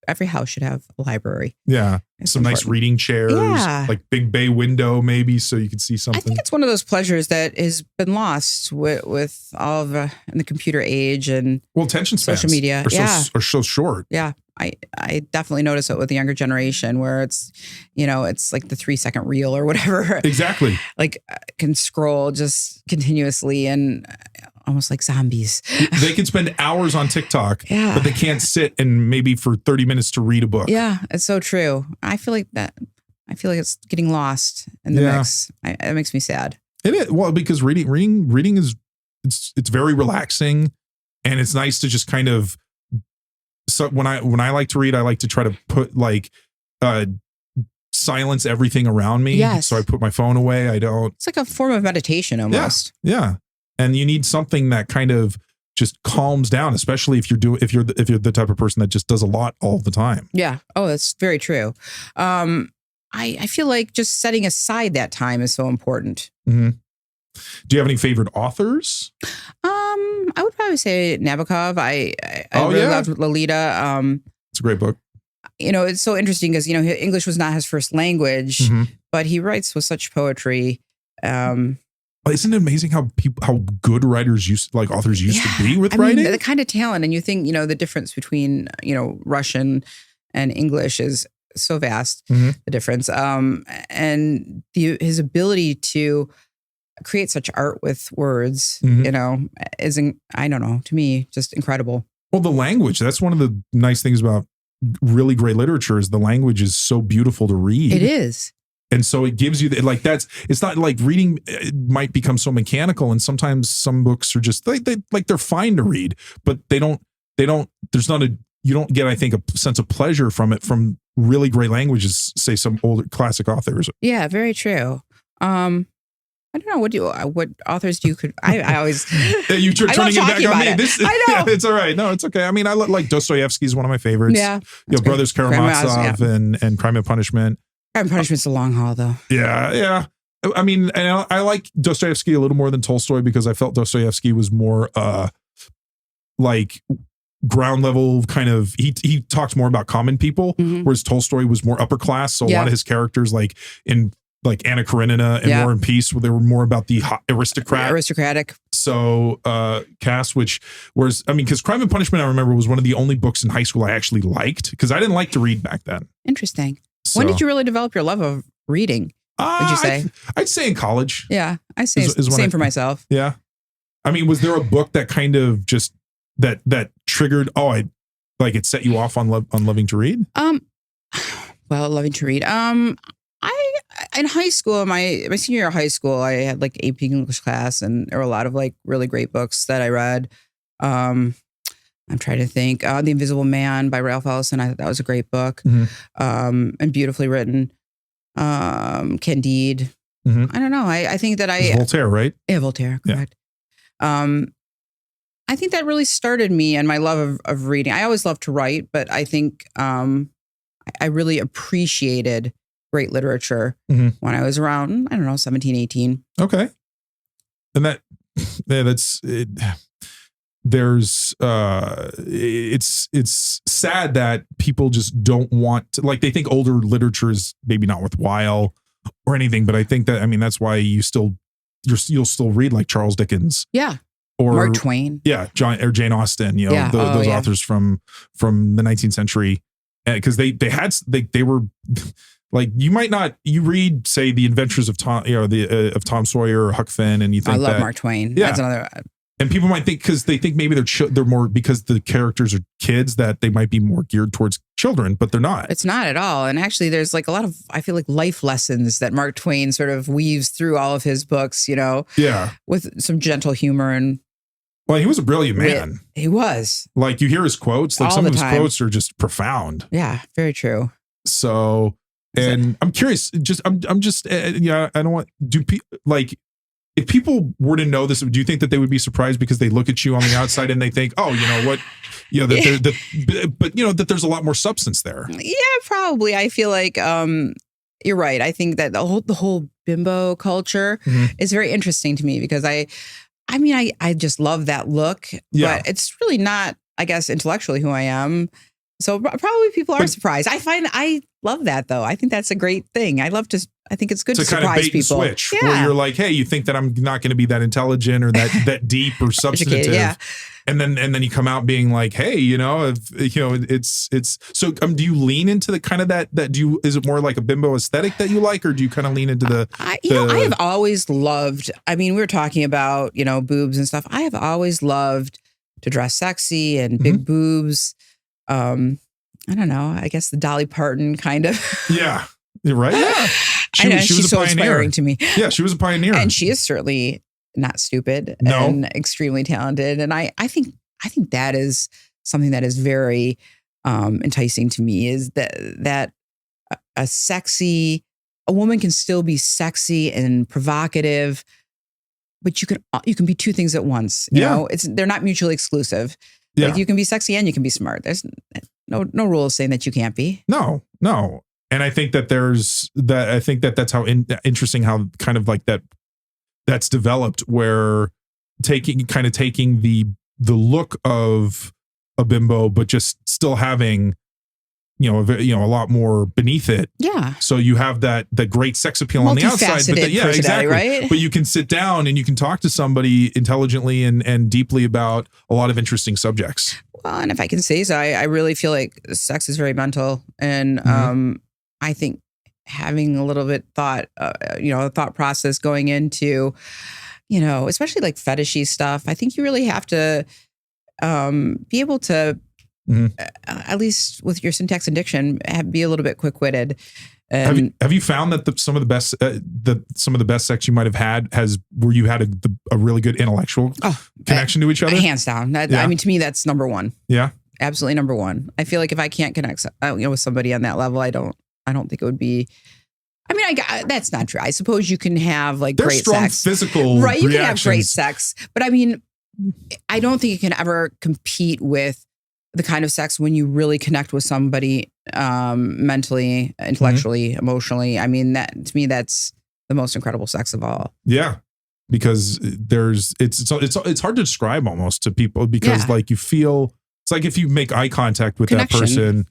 every house should have a library. Yeah. Some nice reading chairs, like big bay window, maybe, so you can see something. I think it's one of those pleasures that has been lost with all of in the computer age and attention spans social media are so short. Yeah. I definitely notice it with the younger generation where it's, it's like the 3-second reel or whatever. Exactly. Like can scroll just continuously and almost like zombies. They can spend hours on TikTok, but they can't sit and maybe for 30 minutes to read a book. Yeah, it's so true. I feel like that. I feel like it's getting lost in the mix. It makes me sad. It is. Well, because reading is it's very relaxing, and it's nice to just kind of. So when I like to read, I like to try to put silence everything around me. Yes. So I put my phone away. I don't. It's like a form of meditation almost. Yeah. And you need something that kind of just calms down, especially if you're the type of person that just does a lot all the time. Yeah. Oh, that's very true. I feel like just setting aside that time is so important. Mm-hmm. Do you have any favorite authors? I would probably say Nabokov. I really loved Lolita. It's a great book. It's so interesting because, English was not his first language, but he writes with such poetry. Isn't it amazing how good authors used to be with writing? The kind of talent, and you think, the difference between, Russian and English is so vast, the difference. And his ability to create such art with words, isn't, I don't know, to me, just incredible. Well, the language, that's one of the nice things about really great literature is the language is so beautiful to read. It is. And so it gives you it's not like reading might become so mechanical. And sometimes some books are just they're fine to read, but you don't get, I think, a sense of pleasure from it from really great languages, say some older classic authors. Yeah, very true. I don't know. What authors do you I always you're turning it back on me. I know. It's all right. No, it's okay. I mean, I like Dostoevsky is one of my favorites. Yeah, Brothers Karamazov and Crime and Punishment. Crime and Punishment's a long haul, though. Yeah. I mean, and I like Dostoevsky a little more than Tolstoy because I felt Dostoevsky was more like ground level kind of. He talked more about common people, whereas Tolstoy was more upper class. So a lot of his characters, like in Anna Karenina and War and Peace, where they were more about the aristocratic. So cast, because Crime and Punishment, I remember, was one of the only books in high school I actually liked because I didn't like to read back then. Interesting. So, when did you really develop your love of reading? Would you say? I'd say in college. Yeah, I say same for myself. Yeah. I mean, was there a book that kind of just that triggered? It set you off on loving to read? Loving to read. In high school, my senior year of high school, I had AP English class, and there were a lot of really great books that I read. I'm trying to think. The Invisible Man by Ralph Ellison. I thought that was a great book, and beautifully written. Candide. I don't know. I think that It's Voltaire, right? Yeah, Voltaire. Correct. Yeah. I think that really started me and my love of reading. I always loved to write, but I think I really appreciated great literature when I was around, 17, 18. Okay. And that's it. There's it's sad that people just don't want to, they think older literature is maybe not worthwhile or anything, but I think that, that's why you'll still read Charles Dickens. Yeah. Or Mark Twain. Yeah. Jane Austen, those authors from the 19th century. Because they were you might not, you read, say, The Adventures of Tom, of Tom Sawyer or Huck Finn, and you think I love Mark Twain. Yeah. That's another. And people might think, because they think maybe they're more, because the characters are kids, that they might be more geared towards children, but they're not. It's not at all. And actually, there's a lot of, I feel life lessons that Mark Twain sort of weaves through all of his books, Yeah. with some gentle humor and. Well, he was a brilliant man. He was. You hear his quotes, some of his quotes are just profound. Yeah, very true. So, and I'm curious, I don't want, if people were to know this, do you think that they would be surprised because they look at you on the outside and they think, oh, you know what, that there's a lot more substance there? Yeah, probably. I feel you're right. I think that the whole bimbo culture is very interesting to me because I just love that look, but it's really not, I guess, intellectually who I am. So probably people are surprised. I love that though. I think that's a great thing. I think it's good to surprise kind of bait people. And switch, where you're hey, you think that I'm not going to be that intelligent or that deep or substantive. Yeah. And then you come out being hey, it's so. Do you lean into the kind of that is it more like a bimbo aesthetic that you like, or do you kind of lean into the? I have always loved. We were talking about boobs and stuff. I have always loved to dress sexy and big boobs. I don't know. I guess the Dolly Parton kind of. Yeah. Right? Yeah. I know, she was she's a so pioneer. inspiring to me. Yeah, she was a pioneer. And she is certainly not stupid and extremely talented. And I think that is something that is very enticing to me, is that a woman can still be sexy and provocative, but you can be two things at once. You know, they're not mutually exclusive. Yeah. Like, you can be sexy and you can be smart. There's no rules saying that you can't be. No. And I think that that's how interesting how kind of like that's developed, where taking the look of a bimbo, but just still having, a lot more beneath it. Yeah. So you have the great sex appeal on the outside, but exactly. Right? But you can sit down and you can talk to somebody intelligently and deeply about a lot of interesting subjects. Well, and if I can say so, I really feel like sex is very mental, and I think having a little bit a thought process going into, especially like fetishy stuff. I think you really have to be able to, at least with your syntax and diction, be a little bit quick-witted. Have you found that some of the best sex you might have had where you had a really good intellectual connection to each other? Hands down. I mean, to me, that's number one. Yeah, absolutely number one. I feel like if I can't connect, with somebody on that level, I don't think it would be. I mean, that's not true. I suppose you can have like There's great strong sex, physical right? You reactions. can have great sex, but I mean, I don't think it can ever compete with the kind of sex when you really connect with somebody mentally, intellectually, emotionally. I mean, that to me, that's the most incredible sex of all. Yeah, because it's hard to describe almost to people, because like you feel, it's like if you make eye contact with that person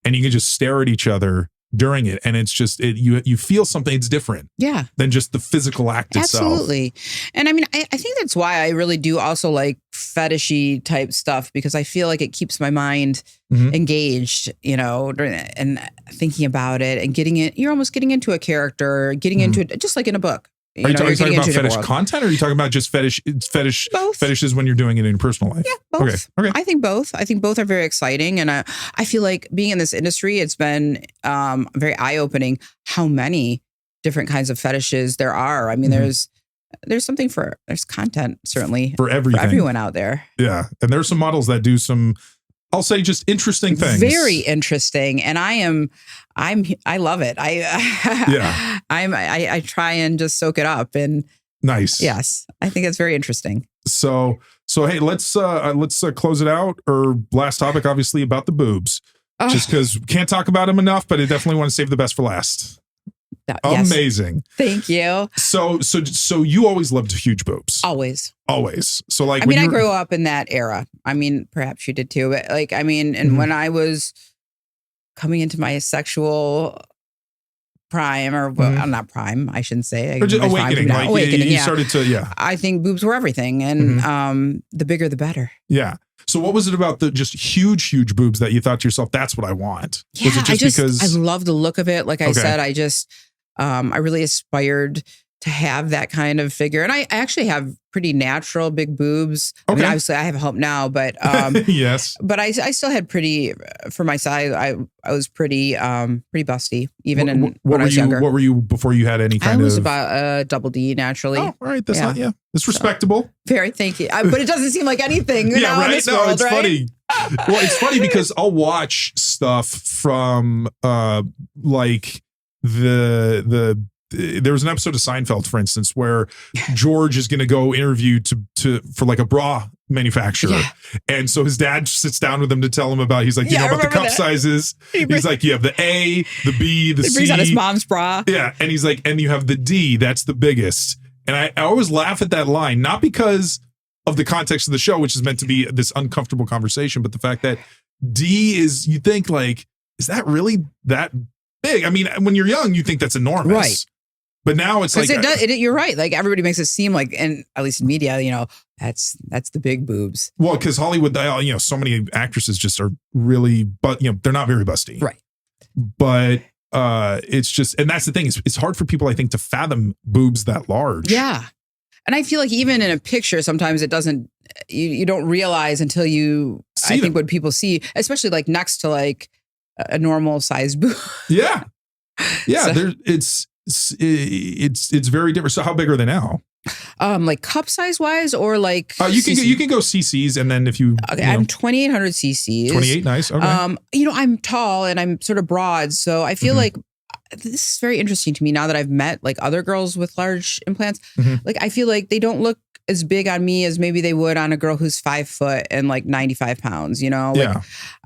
and you can just stare at each other during it, and it's just you feel something. It's different, than just the physical act itself. Absolutely. And I mean, I think that's why I really do also like fetishy type stuff, because I feel like it keeps my mind engaged, and thinking about it and getting it. You're almost getting into a character, getting into it, just like in a book. Are you talking about fetish content, or are you talking about just fetishes when you're doing it in personal life? Yeah, both. Okay. I think both. I think both are very exciting. And I feel like being in this industry, it's been very eye-opening how many different kinds of fetishes there are. I mean, there's there's content certainly for everything, for everyone out there. Yeah. And there's some models that do some, I'll say, just interesting things. Very interesting. And I love it. I try and just soak it up, and nice. Yes. I think it's very interesting. So hey, let's close it out. Or last topic, obviously, about the boobs, just because we can't talk about them enough, but I definitely want to save the best for last. Yes. Amazing. Thank you. So you always loved huge boobs. Always. So like, I mean, I grew up in that era. I mean, perhaps you did too, but like, I mean, and when I was coming into my sexual prime, or not prime, I shouldn't say. Or just awakening. Like awakening. You started to, I think boobs were everything, and the bigger, the better. Yeah. So what was it about the just huge boobs that you thought to yourself, that's what I want? Yeah, was it just because I love the look of it. Like I said, I really aspired to have that kind of figure. And I actually have pretty natural big boobs. I mean, obviously I have a hump now, but yes. But I still had pretty, for my size, I was pretty busty, even when I was younger. What were you before you had any kind of? I was about double D naturally. Oh, all right. That's it's respectable. Very, thank you. But it doesn't seem like anything. Yeah, right. It's funny. Well, it's funny because I'll watch stuff from like there was an episode of Seinfeld, for instance, where George is going to go interview for like a bra manufacturer. And so his dad sits down with him to tell him about, he's like, you know about the cup sizes? He's like, you have the A, the B, the C. He brings out his mom's bra. Yeah. And he's like, and you have the D, that's the biggest. And I always laugh at that line, not because of the context of the show, which is meant to be this uncomfortable conversation, but the fact that D is, you think like, is that really that big? I mean, when you're young, you think that's enormous. Right. But now it's like, you're right. Like everybody makes it seem like, and at least in media, that's the big boobs. Well, because Hollywood, so many actresses just are really, but they're not very busty. Right. But it's just, and that's the thing. It's hard for people, I think, to fathom boobs that large. Yeah. And I feel like even in a picture, sometimes it doesn't, you don't realize until you see think what people see, especially like next to like a normal size boob. Yeah. Yeah, so, it's very different. So how big are they now? Like cup size wise, or like you can go cc's, and then if you I'm 2800 cc's. 28, nice. Okay. I'm tall and I'm sort of broad, so I feel like this is very interesting to me now that I've met like other girls with large implants. Like I feel like they don't look as big on me as maybe they would on a girl who's 5 foot and like 95 pounds, you know? Like,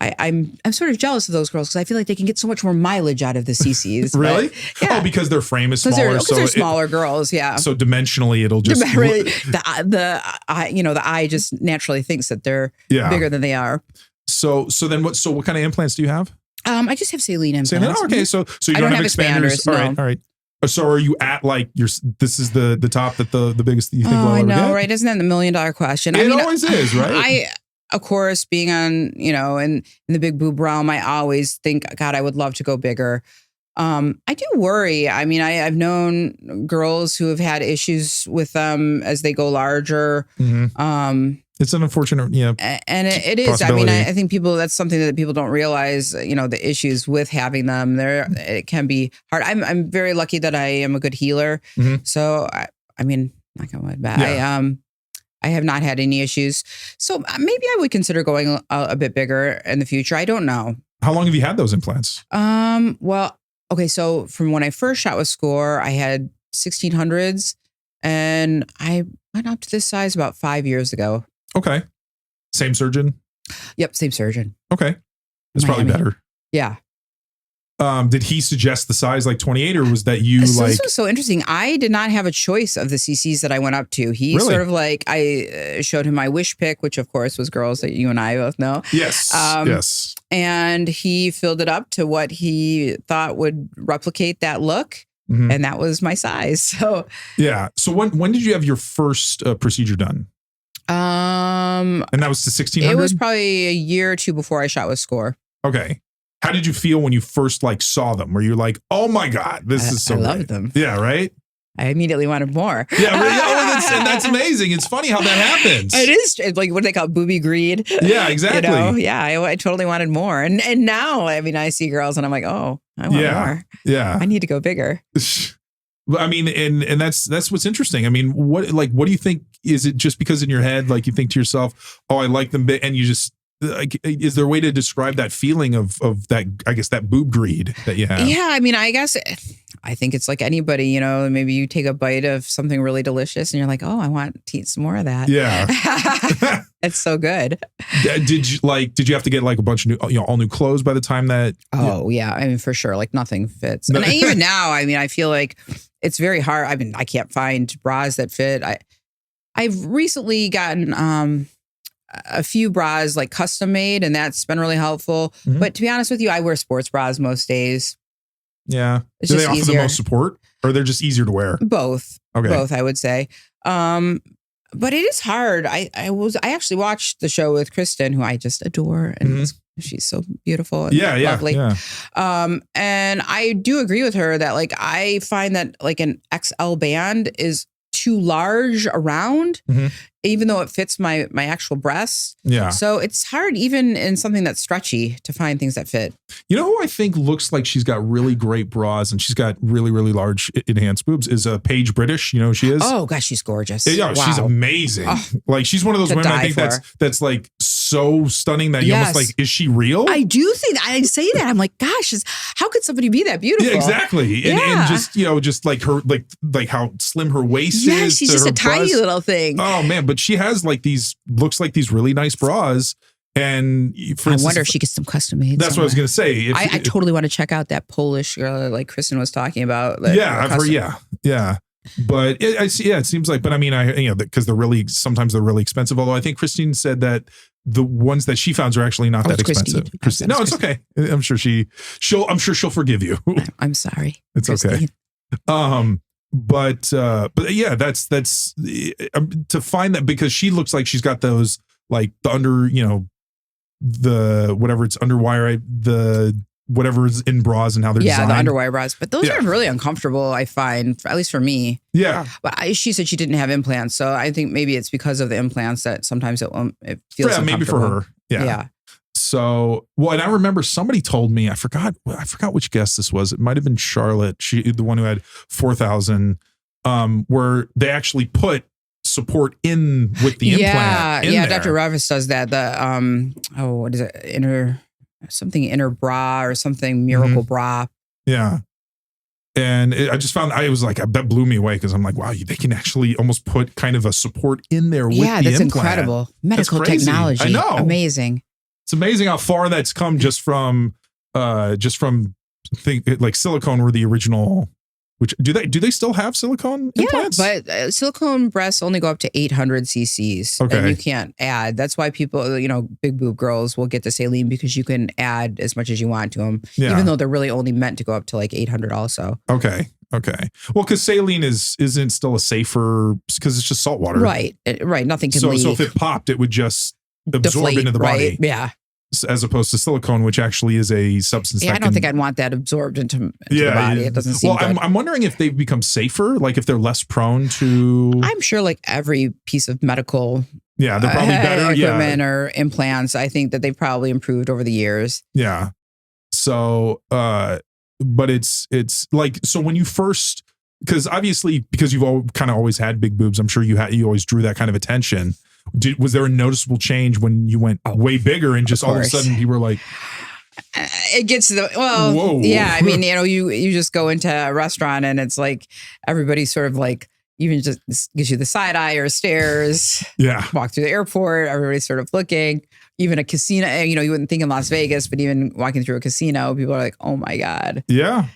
yeah. I'm sort of jealous of those girls because I feel like they can get so much more mileage out of the CCs. Really? But, yeah. Oh, because their frame is smaller. Because they're smaller girls, yeah. So dimensionally, it'll just... the eye just naturally thinks that they're bigger than they are. So what kind of implants do you have? I just have saline implants. Oh, okay, so you don't have expanders. No. All right. So are you at like this is the top that the biggest you think? Oh, I know, right? Isn't that the $1 million question? It always is, right? Of course, being on, in the big boob realm, I always think, God, I would love to go bigger. I do worry. I mean, I've known girls who have had issues with them as they go larger. It's an unfortunate, and it is. I mean, I think that's something that people don't realize. The issues with having them. It can be hard. I'm very lucky that I am a good healer. So I mean, not gonna lie, but I have not had any issues. So maybe I would consider going a bit bigger in the future. I don't know. How long have you had those implants? Well, okay. So from when I first shot with Score, I had 1600s, and I went up to this size about 5 years ago. Okay. Same surgeon? Yep, same surgeon. Okay. It's probably better. Yeah. Did he suggest the size like 28, or was that you This was so interesting. I did not have a choice of the CCs that I went up to. He sort of like, I showed him my wish pick, which of course was girls that you and I both know. Yes. Yes. And he filled it up to what he thought would replicate that look. And that was my size. So yeah. So when did you have your first procedure done? And that was to 1600? It was probably a year or two before I shot with Score. Okay. How did you feel when you first saw them? Were you like, oh my God, this is so great. I loved them. Yeah, right? I immediately wanted more. Yeah, and that's amazing. It's funny how that happens. It is. It's like what they call booby greed. Yeah, exactly. Yeah, I totally wanted more. And now, I mean, I see girls and I'm like, oh, I want more. Yeah. I need to go bigger. I mean, and that's what's interesting. I mean, what do you think? Is it just because in your head, like you think to yourself, oh, I like them big, and you just is there a way to describe that feeling of that, I guess, that boob greed that you have? Yeah, I mean, I think it's like anybody, maybe you take a bite of something really delicious and you're like, oh, I want to eat some more of that. Yeah. It's so good. Did you have to get like a bunch of new, all new clothes by the time that? Oh yeah. I mean, for sure. Like nothing fits. And even now, I mean, I feel like it's very hard. I mean, I can't find bras that fit. I've recently gotten, a few bras like custom made, and that's been really helpful. But to be honest with you, I wear sports bras most days. Yeah. Do they offer the most support, or they're just easier to wear? Both. Okay. Both, I would say. But it is hard. I actually watched the show with Kristen, who I just adore, and she's so beautiful and lovely. Yeah. And I do agree with her that like I find that like an XL band is too large around, even though it fits my actual breasts. Yeah. So it's hard even in something that's stretchy to find things that fit. You know who I think looks like she's got really great bras and she's got really, really large enhanced boobs is Paige British. You know who she is? Oh gosh, she's gorgeous. Yeah, wow. She's amazing. Oh, like she's one of those women I think that's like so stunning that you almost like, is she real? I do think that. I say that. I'm like, gosh, how could somebody be that beautiful? Yeah, exactly. And just, just like her, like how slim her waist is. Yeah, she's just a tiny little thing. Oh man, but she has like looks like these really nice bras. And I wonder if she gets some custom made. That's what I was going to say. I totally want to check out that Polish girl like Kristen was talking about. Yeah, I've heard. Yeah. But it seems like, but I mean, because sometimes they're really expensive. Although I think Christine said that the ones that she found are actually not that expensive. Christine. No, it's okay. I'm sure she'll forgive you. I'm sorry. It's Christine. Okay. But yeah, that's to find that, because she looks like she's got those like the under, the whatever it's underwire, the whatever is in bras and how they're designed. Yeah, the underwire bras. But those are really uncomfortable, I find, at least for me. Yeah. But she said she didn't have implants. So I think maybe it's because of the implants that sometimes it feels uncomfortable. Maybe for her. Yeah. So, well, and I remember somebody told me, I forgot which guest this was. It might have been Charlotte. The one who had 4,000, where they actually put support in with the implant. Yeah. Dr. Ravis does that. What is it? Inner bra or something, miracle bra. Yeah. And I just found, I was like, that blew me away because I'm like, wow, they can actually almost put kind of a support in there with the implant. Yeah, that's incredible. Medical technology. I know. Amazing. It's amazing how far that's come just from like silicone were the original. Which do they still have silicone implants? Yeah, but silicone breasts only go up to 800 cc's. Okay. And you can't add. That's why people, big boob girls will get the saline because you can add as much as you want to them, even though they're really only meant to go up to like 800 also. Okay. Well, because saline isn't still a safer, because it's just salt water. Right. Nothing can leak. So if it popped, it would just absorb deflate into the body. Right? Yeah. As opposed to silicone, which actually is a substance. Yeah, I don't think I'd want that absorbed into the body. It doesn't seem good. I'm wondering if they've become safer, like if they're less prone to. I'm sure, like every piece of medical, they're probably better equipment or implants. I think that they've probably improved over the years. Yeah. So, but it's like, so when you first, because obviously because you've kind of always had big boobs, I'm sure you always drew that kind of attention. Was there a noticeable change when you went way bigger and just all of a sudden you were like, it gets to whoa. Yeah. I mean, you just go into a restaurant and it's like everybody sort of like even just gives you the side eye or stares. Yeah. Walk through the airport, everybody's sort of looking. Even a casino, you wouldn't think in Las Vegas, but even walking through a casino, people are like, oh my God. Yeah.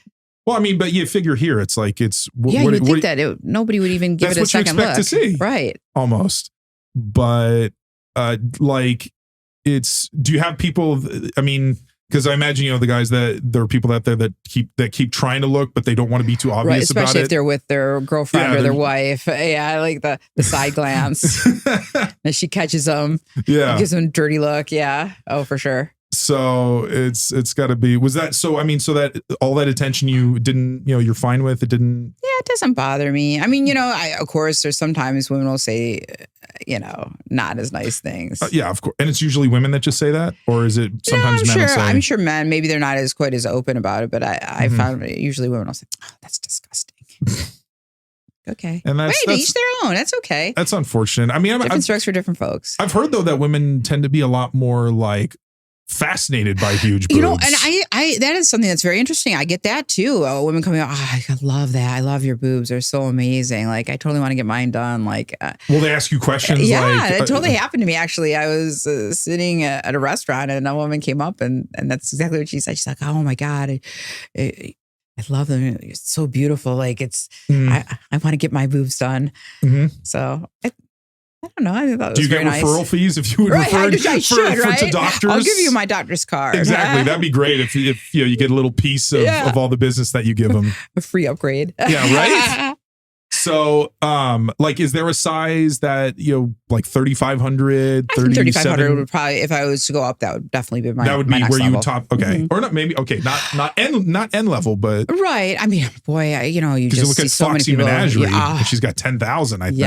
Well, I mean, but you figure here, it's like, you would think that nobody would even give it a second look. That's what you expect to see. Right. Almost. But do you have people, I mean, because I imagine, the guys there are people out there that keep trying to look, but they don't want to be too obvious, right, especially about it. If they're with their girlfriend or their wife. Yeah, I like the side glance. And she catches them. Yeah. Gives them a dirty look. Yeah. Oh, for sure. So it's got to be, was that, so, I mean, so that all that attention you didn't, you're fine with, it didn't. Yeah, it doesn't bother me. I mean, of course, there's sometimes women will say, not as nice things. Yeah, of course. And it's usually women that just say that, or is it sometimes men will say? I'm sure men, maybe they're not quite as open about it, but I found usually women will say, oh, that's disgusting. Okay. And that's each their own. That's okay. That's unfortunate. I mean, different strokes for different folks. I've heard though that women tend to be a lot more like fascinated by huge boobs. And I that is something that's very interesting. I get that too. Women coming out, I love that. I love your boobs. They're so amazing. Like, I totally want to get mine done. Like, will they ask you questions? Yeah, it totally happened to me. Actually, I was sitting at a restaurant and a woman came up and that's exactly what she said. She's like, oh my God, I love them. It's so beautiful. Like I want to get my boobs done. Mm-hmm. So I don't know. I thought it was very nice. Do you get referral fees if you would refer to doctors? I'll give you my doctor's card. Exactly. That'd be great if you get a little piece of all the business that you give them. A free upgrade. Yeah, right? So, is there a size that, like 3,500, 3,500 would probably, if I was to go up, that would definitely be my That would be next where level. you top, okay. Mm-hmm. Or not, maybe, okay, not end level, but. Right. I mean, boy, you just look see at so many Foxy people. Menagerie, and she's got 10,000, I think.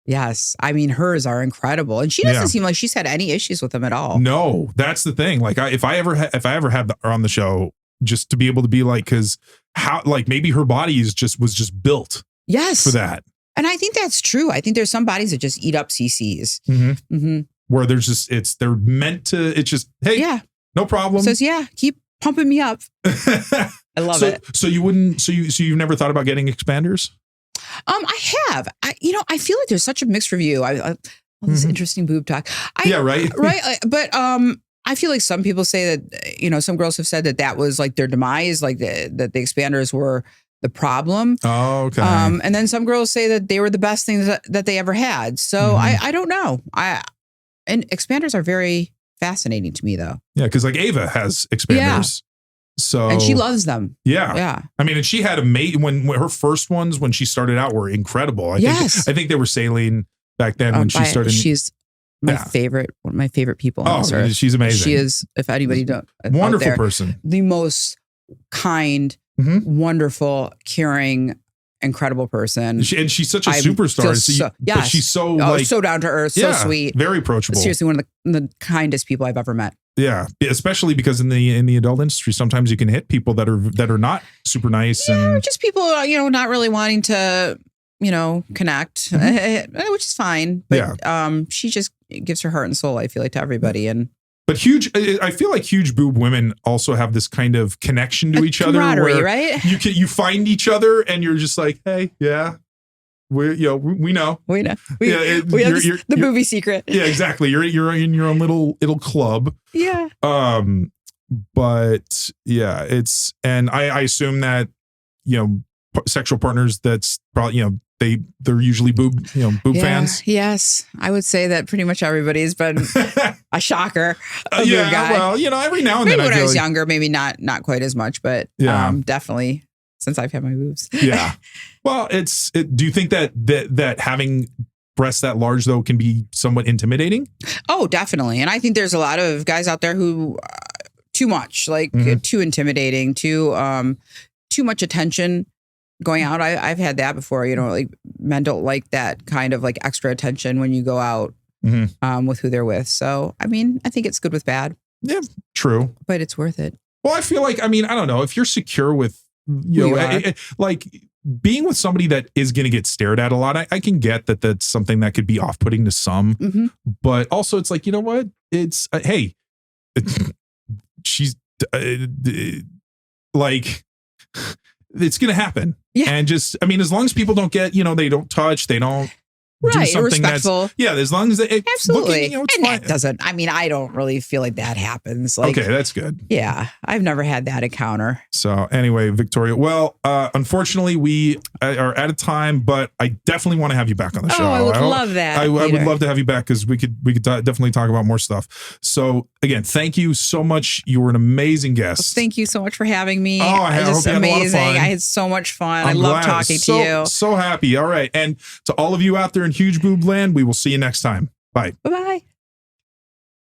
Yes. I mean, hers are incredible. And she doesn't seem like she's had any issues with them at all. No, that's the thing. Like if I ever had her on the show, just to be able to be like, cause how, like maybe her body was just built for that. And I think that's true. I think there's some bodies that just eat up CCs. Mm-hmm. Mm-hmm. Where they're meant to, it's just, hey, no problem. Says, keep pumping me up. I love it. So you've never thought about getting expanders? I have. I feel like there's such a mixed review. All this interesting boob talk. Right. Right. But I feel like some people say that, some girls have said that was like their demise, like that the expanders were the problem. Oh, okay. And then some girls say that they were the best things that they ever had. So I don't know. And expanders are very fascinating to me though. Yeah. Cause like Ava has expanders. Yeah. So, and she loves them. Yeah. I mean, and she had when her first ones, when she started out, were incredible. I think they were saline back then when she started. She's my favorite, one of my favorite people on this earth. She's amazing. She is, if anybody don't. Wonderful person. The most kind, wonderful, caring, incredible person. She's such a superstar. But she's so so down to earth, so sweet. Very approachable. Seriously, one of the kindest people I've ever met. Yeah, especially because in the adult industry, sometimes you can hit people that are not super nice, and just people not really wanting to connect, which is fine. But she just gives her heart and soul, I feel like, to everybody. But I feel like huge boob women also have this kind of connection to each other, where right? you find each other and you're just like, hey, yeah. We know. We have the movie secret. Yeah, exactly. You're in your own little club. Yeah. But yeah, and I assume that sexual partners, that's probably they're usually boob fans. Yes, I would say that pretty much everybody's been a shocker. Yeah, well, every now and then. When I was younger, maybe not quite as much, but definitely since I've had my boobs. Yeah. Well, do you think that having breasts that large though can be somewhat intimidating? Oh, definitely. And I think there's a lot of guys out there who too much, like too intimidating, too much attention going out. I've had that before, like men don't like that kind of like extra attention when you go out with who they're with. So, I mean, I think it's good with bad. Yeah, true. But it's worth it. Well, I feel like, I don't know, if you're secure with, like being with somebody that is going to get stared at a lot, I can get that that's something that could be off-putting to some, but also it's like, you know what? It's, hey, she's like, it's going to happen. Yeah. And just, as long as people don't get, they don't touch, they don't do something respectful. That's, as long as they, absolutely. Looking, it's and fine. That doesn't, I don't really feel like that happens. Like, okay, that's good. Yeah. I've never had that encounter. So anyway, Victoria, well, unfortunately we are out of time, but I definitely want to have you back on the show. I would love that. I would love to have you back because we could definitely talk about more stuff. So again, thank you so much. You were an amazing guest. Well, thank you so much for having me. Oh, I hope you had a lot of fun. I had so much fun. I love talking to you. So happy. All right. And to all of you out there in Huge Boob Land, we will see you next time. Bye. Bye-bye.